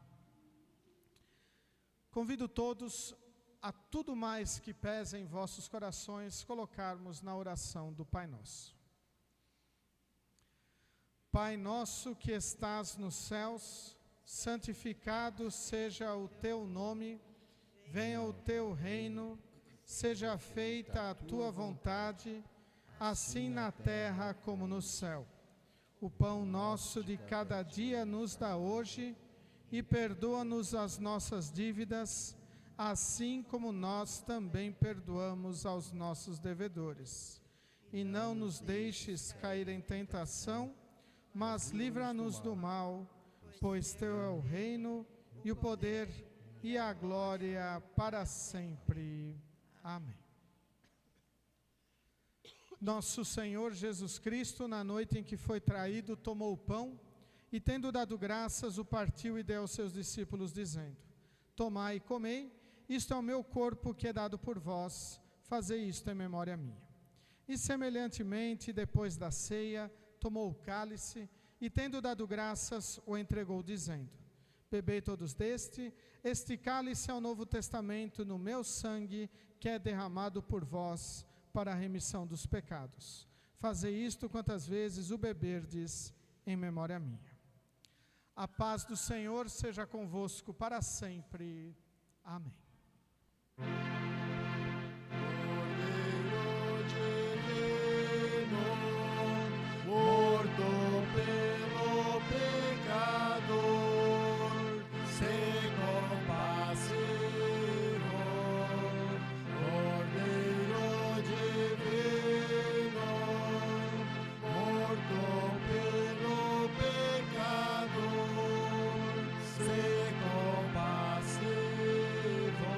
Convido todos a tudo mais que pesa em vossos corações, colocarmos na oração do Pai Nosso. Pai nosso que estás nos céus, santificado seja o teu nome, venha o teu reino, seja feita a tua vontade, assim na terra como no céu. O pão nosso de cada dia nos dá hoje, e perdoa-nos as nossas dívidas, assim como nós também perdoamos aos nossos devedores. E não nos deixes cair em tentação, mas livra-nos do mal, pois teu é o reino, e o poder, e a glória para sempre. Amém. Nosso Senhor Jesus Cristo, na noite em que foi traído, tomou o pão, e tendo dado graças, o partiu e deu aos seus discípulos, dizendo: Tomai e comei, isto é o meu corpo que é dado por vós, fazei isto em memória minha. E semelhantemente, depois da ceia, tomou o cálice, e tendo dado graças, o entregou, dizendo: Bebei todos deste, este cálice é o Novo Testamento no meu sangue, que é derramado por vós, para a remissão dos pecados. Fazei isto quantas vezes o beberdes, em memória minha. A paz do Senhor seja convosco para sempre. Amém. Se compassivo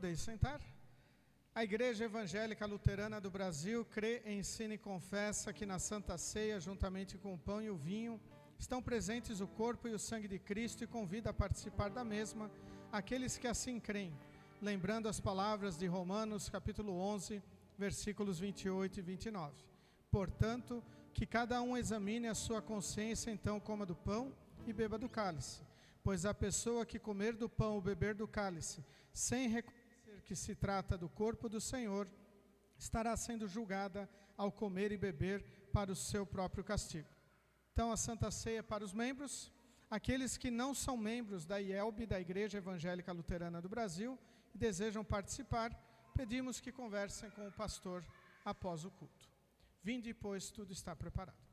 Podeis sentar. A Igreja Evangélica Luterana do Brasil crê, ensina e confessa que na Santa Ceia, juntamente com o pão e o vinho, estão presentes o corpo e o sangue de Cristo e convida a participar da mesma aqueles que assim creem, lembrando as palavras de Romanos, capítulo 11, versículos 28 e 29. Portanto, que cada um examine a sua consciência, então coma do pão e beba do cálice. Pois a pessoa que comer do pão ou beber do cálice, sem reconhecer que se trata do corpo do Senhor, estará sendo julgada ao comer e beber para o seu próprio castigo. Então, a Santa Ceia para os membros, aqueles que não são membros da IELB, da Igreja Evangélica Luterana do Brasil, e desejam participar, pedimos que conversem com o pastor após o culto. Vinde, pois tudo está preparado.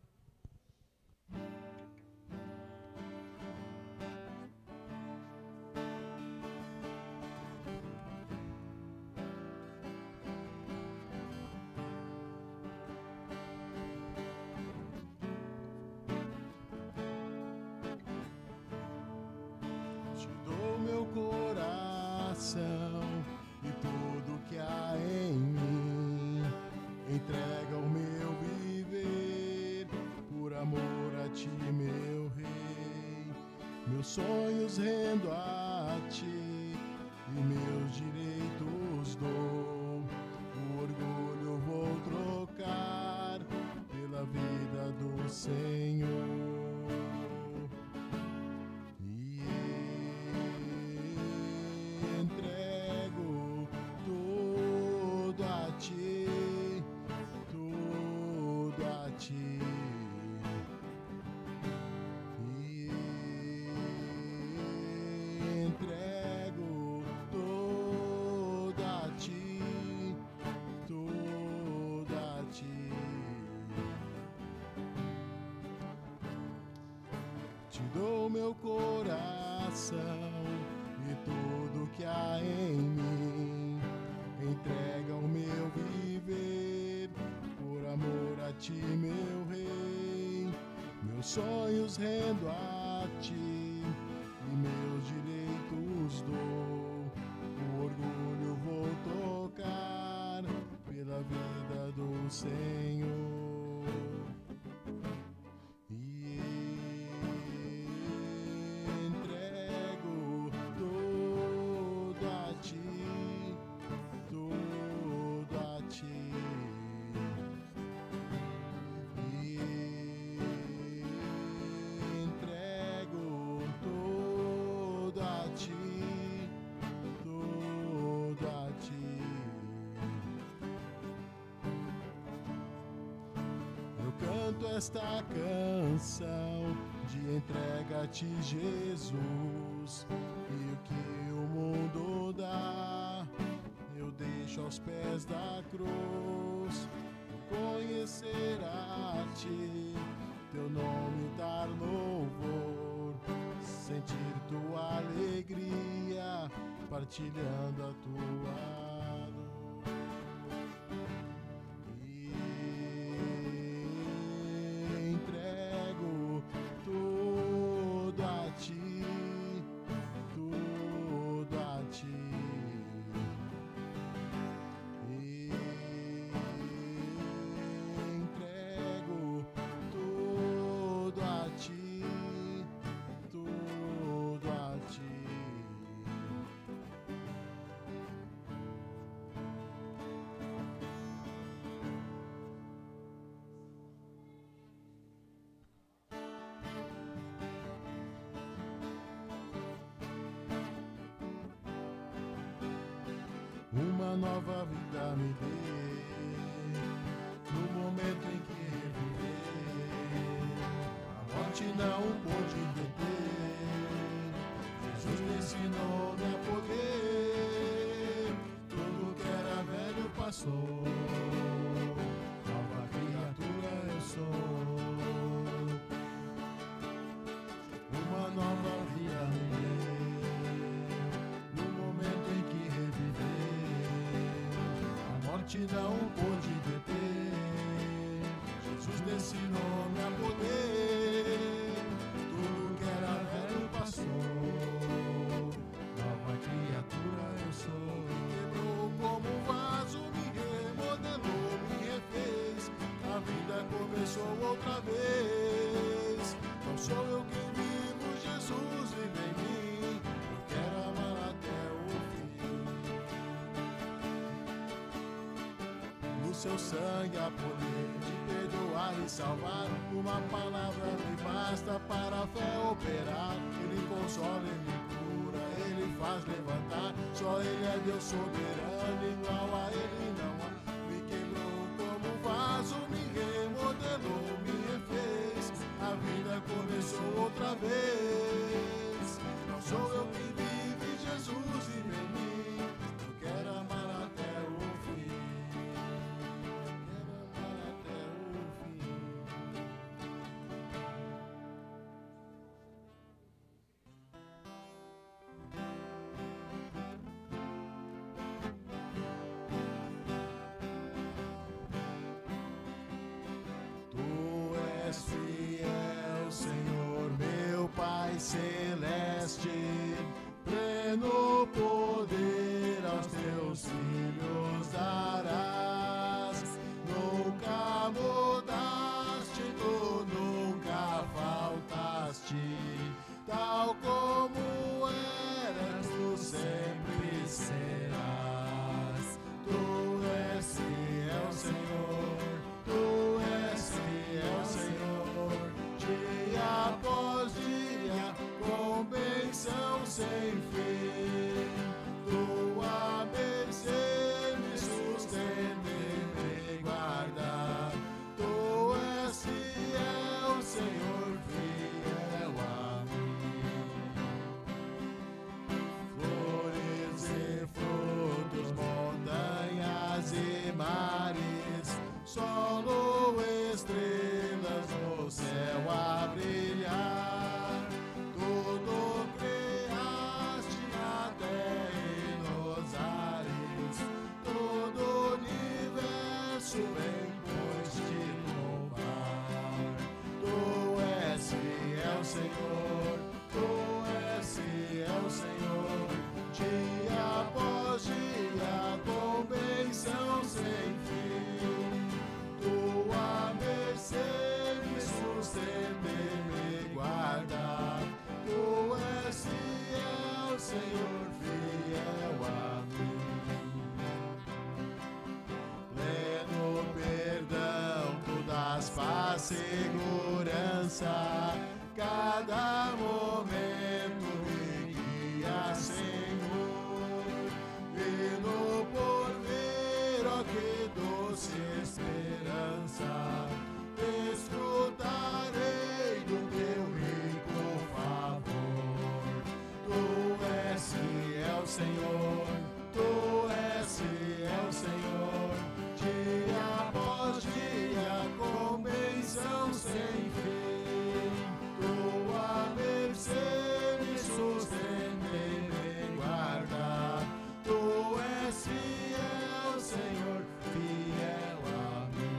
Te dou meu coração e tudo que há em mim. Entrega o meu viver por amor a ti, meu rei. Meus sonhos rendo a ti e meus direitos dou. O orgulho vou trocar pela vida do Senhor. Te dou meu coração e tudo que há em mim. Entrega o meu viver por amor a ti, meu rei. Meus sonhos rendo a ti e meus direitos dou. O orgulho vou tocar pela vida do Senhor. Esta canção de entrega a ti, Jesus, e o que o mundo dá eu deixo aos pés da cruz. Conhecer a ti, teu nome dar louvor, sentir tua alegria partilhando a tua. Uma nova vida me dê, no momento em que reviver, a morte não pôde deter. Jesus me ensinou-me a poder, tudo que era velho passou, nova criatura eu sou. Uma nova vida me dê, no momento em que a morte não pôde deter. Jesus ensinou-me a poder, tudo que era velho passou, nova criatura eu sou. começou outra vez. Não sou eu quem vivo, Jesus vive em mim. Eu quero amar até o fim. No seu sangue há poder de perdoar e salvar. Uma palavra me basta para a fé operar. Ele consola, ele cura, ele faz levantar. Só ele é Deus soberano, igual a ele não há. Me quebrou como vaso, me remodelou, me refez. A vida começou outra vez. Não sou eu quem vive, Jesus vive em mim. Eu quero amar até o fim. Quero amar até o fim. Tu és fiel, Senhor, meu Pai celeste, pleno poder aos teus filhos darás. Nunca mudaste, tu nunca faltaste, tal como eras, tu sempre serás. Tu és fiel, Senhor, tu és fiel, Senhor, dia após dia, com bênção sem fim. Tua mercê me sustenta e me guarda. Tu és fiel, Senhor, fiel a mim. Flores e frutos, montanhas e mares, solo, estrelas no céu a brilhar. Tudo criaste na terra e nos ares, todo o universo vem pois te louvar. Tu és fiel, Senhor, tu és fiel, Senhor, dia após dia, com bênção sem fim. Tua mercê me sustenta e me guarda. Tu és fiel, Senhor, fiel a mim. Pleno perdão, tu dás paz, segurança. Cada momento me guia, Senhor. E no porvir, ó que doce esperança, desfrutarei do teu rico favor. Tu és fiel, Senhor, tu és fiel, Senhor, dia após dia, com bênção sem fim. Tua mercê me sustenta e me guarda. Tu és fiel, Senhor, fiel a mim.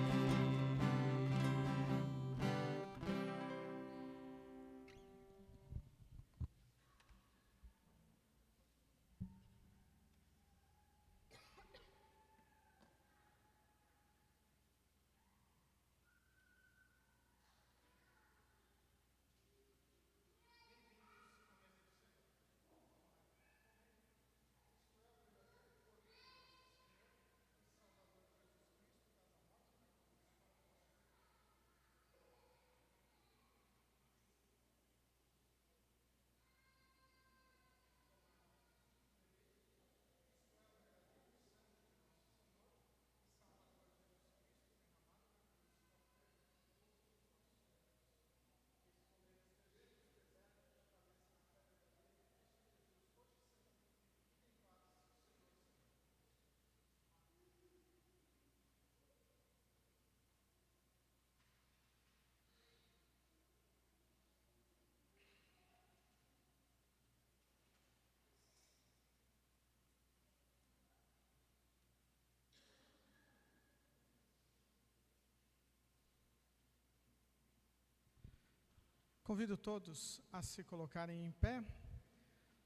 Convido todos a se colocarem em pé.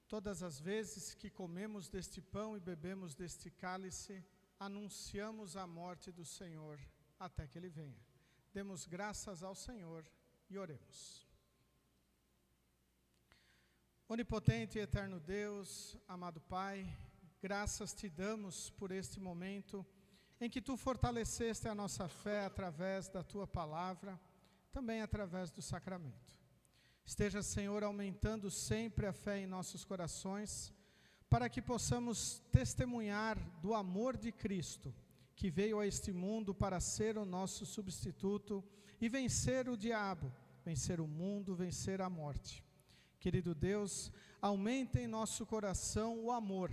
Todas as vezes que comemos deste pão e bebemos deste cálice, anunciamos a morte do Senhor até que Ele venha. Demos graças ao Senhor e oremos. Onipotente e eterno Deus, amado Pai, graças te damos por este momento em que tu fortaleceste a nossa fé através da tua palavra, também através do sacramento. Esteja, Senhor, aumentando sempre a fé em nossos corações, para que possamos testemunhar do amor de Cristo, que veio a este mundo para ser o nosso substituto e vencer o diabo, vencer o mundo, vencer a morte. Querido Deus, aumenta em nosso coração o amor,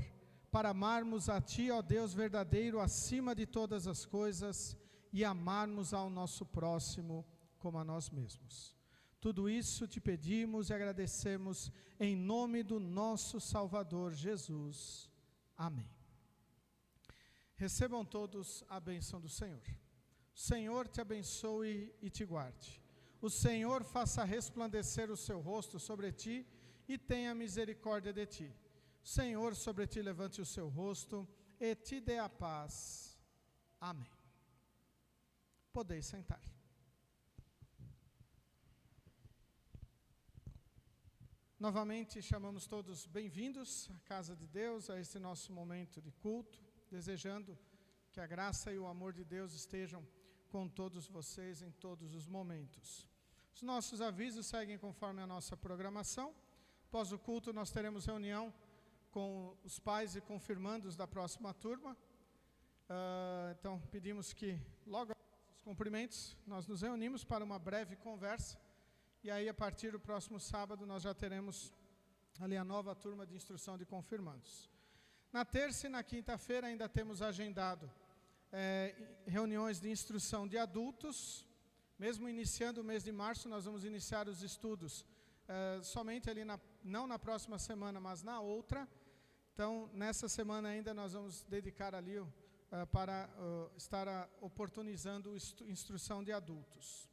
para amarmos a Ti, ó Deus verdadeiro, acima de todas as coisas, e amarmos ao nosso próximo como a nós mesmos. Tudo isso te pedimos e agradecemos em nome do nosso Salvador Jesus. Amém. Recebam todos a bênção do Senhor. O Senhor te abençoe e te guarde. O Senhor faça resplandecer o seu rosto sobre ti e tenha misericórdia de ti. O Senhor sobre ti levante o seu rosto e te dê a paz. Amém. Podeis sentar. Novamente chamamos todos bem-vindos à casa de Deus, a este nosso momento de culto, desejando que a graça e o amor de Deus estejam com todos vocês em todos os momentos. Os nossos avisos seguem conforme a nossa programação. Após o culto, nós teremos reunião com os pais e confirmandos da próxima turma. Então, pedimos que logo após os cumprimentos, nós nos reunimos para uma breve conversa. E aí, a partir do próximo sábado, nós já teremos ali a nova turma de instrução de confirmandos. Na terça e na quinta-feira ainda temos agendado reuniões de instrução de adultos. Mesmo iniciando o mês de março, nós vamos iniciar os estudos somente ali, não na próxima semana, mas na outra. Então, nessa semana ainda nós vamos dedicar ali para estar oportunizando instrução de adultos.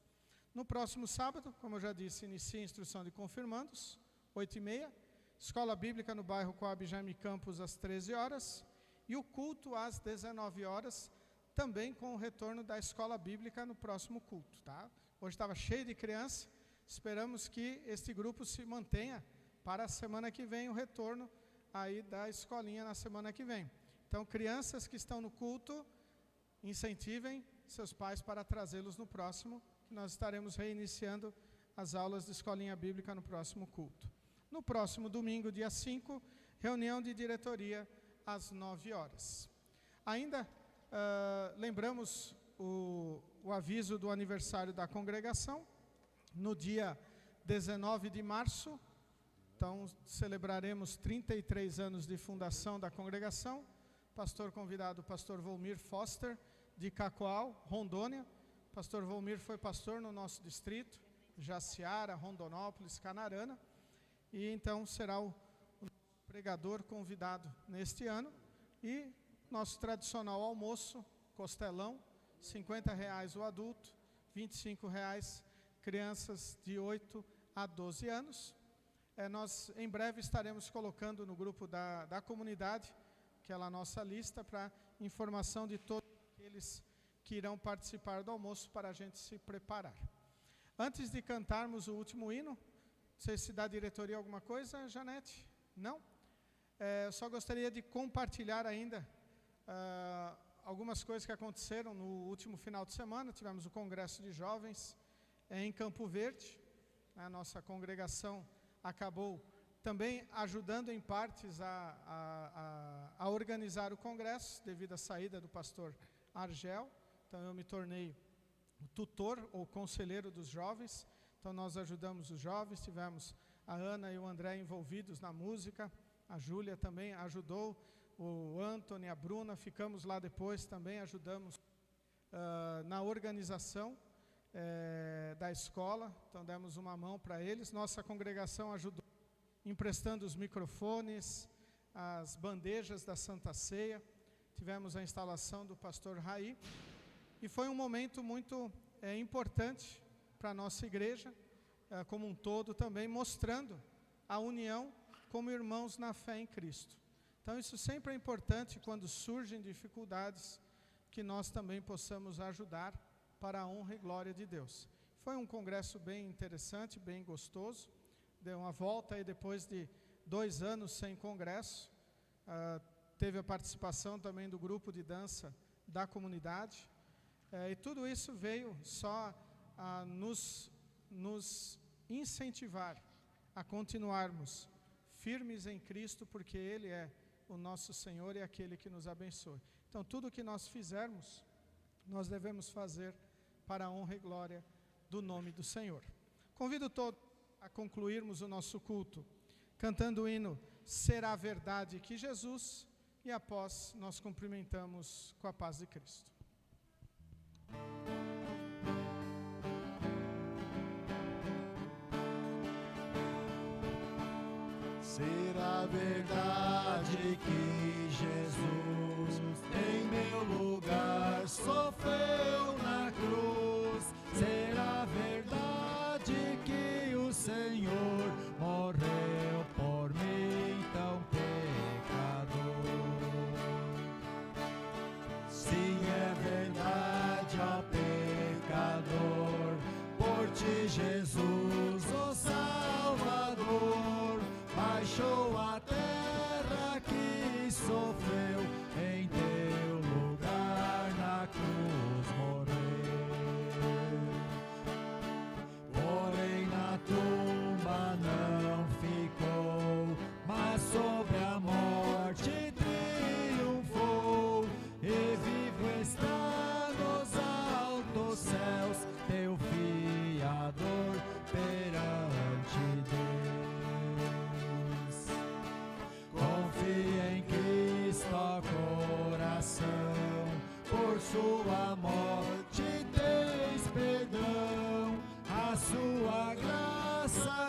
No próximo sábado, como eu já disse, inicia a instrução de confirmandos, 8h30. Escola Bíblica no bairro Coab Jaime Campos, às 13 horas. E o culto às 19 horas, também com o retorno da Escola Bíblica no próximo culto. Tá? Hoje estava cheio de criança. Esperamos que este grupo se mantenha para a semana que vem, o retorno aí da escolinha na semana que vem. Então, crianças que estão no culto, incentivem seus pais para trazê-los no próximo. Nós estaremos reiniciando as aulas de Escolinha Bíblica no próximo culto. No próximo domingo, dia 5, reunião de diretoria às 9 horas. Ainda lembramos o aviso do aniversário da congregação, no dia 19 de março. Então, celebraremos 33 anos de fundação da congregação. Pastor convidado, pastor Volmir Foster, de Cacoal, Rondônia. Pastor Volmir foi pastor no nosso distrito, Jaciara, Rondonópolis, Canarana, e então será o pregador convidado neste ano. E nosso tradicional almoço, costelão, R$50 o adulto, R$25 crianças de 8 a 12 anos. Nós em breve estaremos colocando no grupo da comunidade, aquela nossa lista, para informação de todos aqueles que irão participar do almoço, para a gente se preparar. Antes de cantarmos o último hino, não sei se da diretoria alguma coisa, Janete? Não? Eu só gostaria de compartilhar ainda algumas coisas que aconteceram no último final de semana. Tivemos o Congresso de Jovens em Campo Verde. A nossa congregação acabou também ajudando em partes a organizar o congresso, devido à saída do pastor Argel. Então, eu me tornei o tutor ou conselheiro dos jovens. Então, nós ajudamos os jovens, tivemos a Ana e o André envolvidos na música, a Júlia também ajudou, o Antônio e a Bruna, ficamos lá depois, também ajudamos na organização da escola, então demos uma mão para eles. Nossa congregação ajudou emprestando os microfones, as bandejas da Santa Ceia, tivemos a instalação do pastor Raí. E foi um momento muito importante para a nossa igreja, como um todo também, mostrando a união como irmãos na fé em Cristo. Então, isso sempre é importante quando surgem dificuldades, que nós também possamos ajudar para a honra e glória de Deus. Foi um congresso bem interessante, bem gostoso. Deu uma volta aí depois de 2 anos sem congresso. Teve a participação também do grupo de dança da comunidade. E tudo isso veio só a nos incentivar a continuarmos firmes em Cristo, porque Ele é o nosso Senhor e aquele que nos abençoe. Então, tudo que nós fizermos, nós devemos fazer para a honra e glória do nome do Senhor. Convido todos a concluirmos o nosso culto cantando o hino Será Verdade que Jesus, e após nós cumprimentamos com a paz de Cristo. Será verdade que Jesus em meu lugar sofreu na cruz? Será verdade que o Senhor morreu por mim, tão pecador? Sim, é verdade, ó pecador, por ti Jesus, o Salvador, baixou a terra que sofreu, em teu lugar na cruz morreu. Porém na tumba não ficou, mas sobre a morte triunfou, e vivo está nos altos céus, teu fiador perante Deus. Confia em Cristo, ó coração, por sua morte tens perdão, a sua graça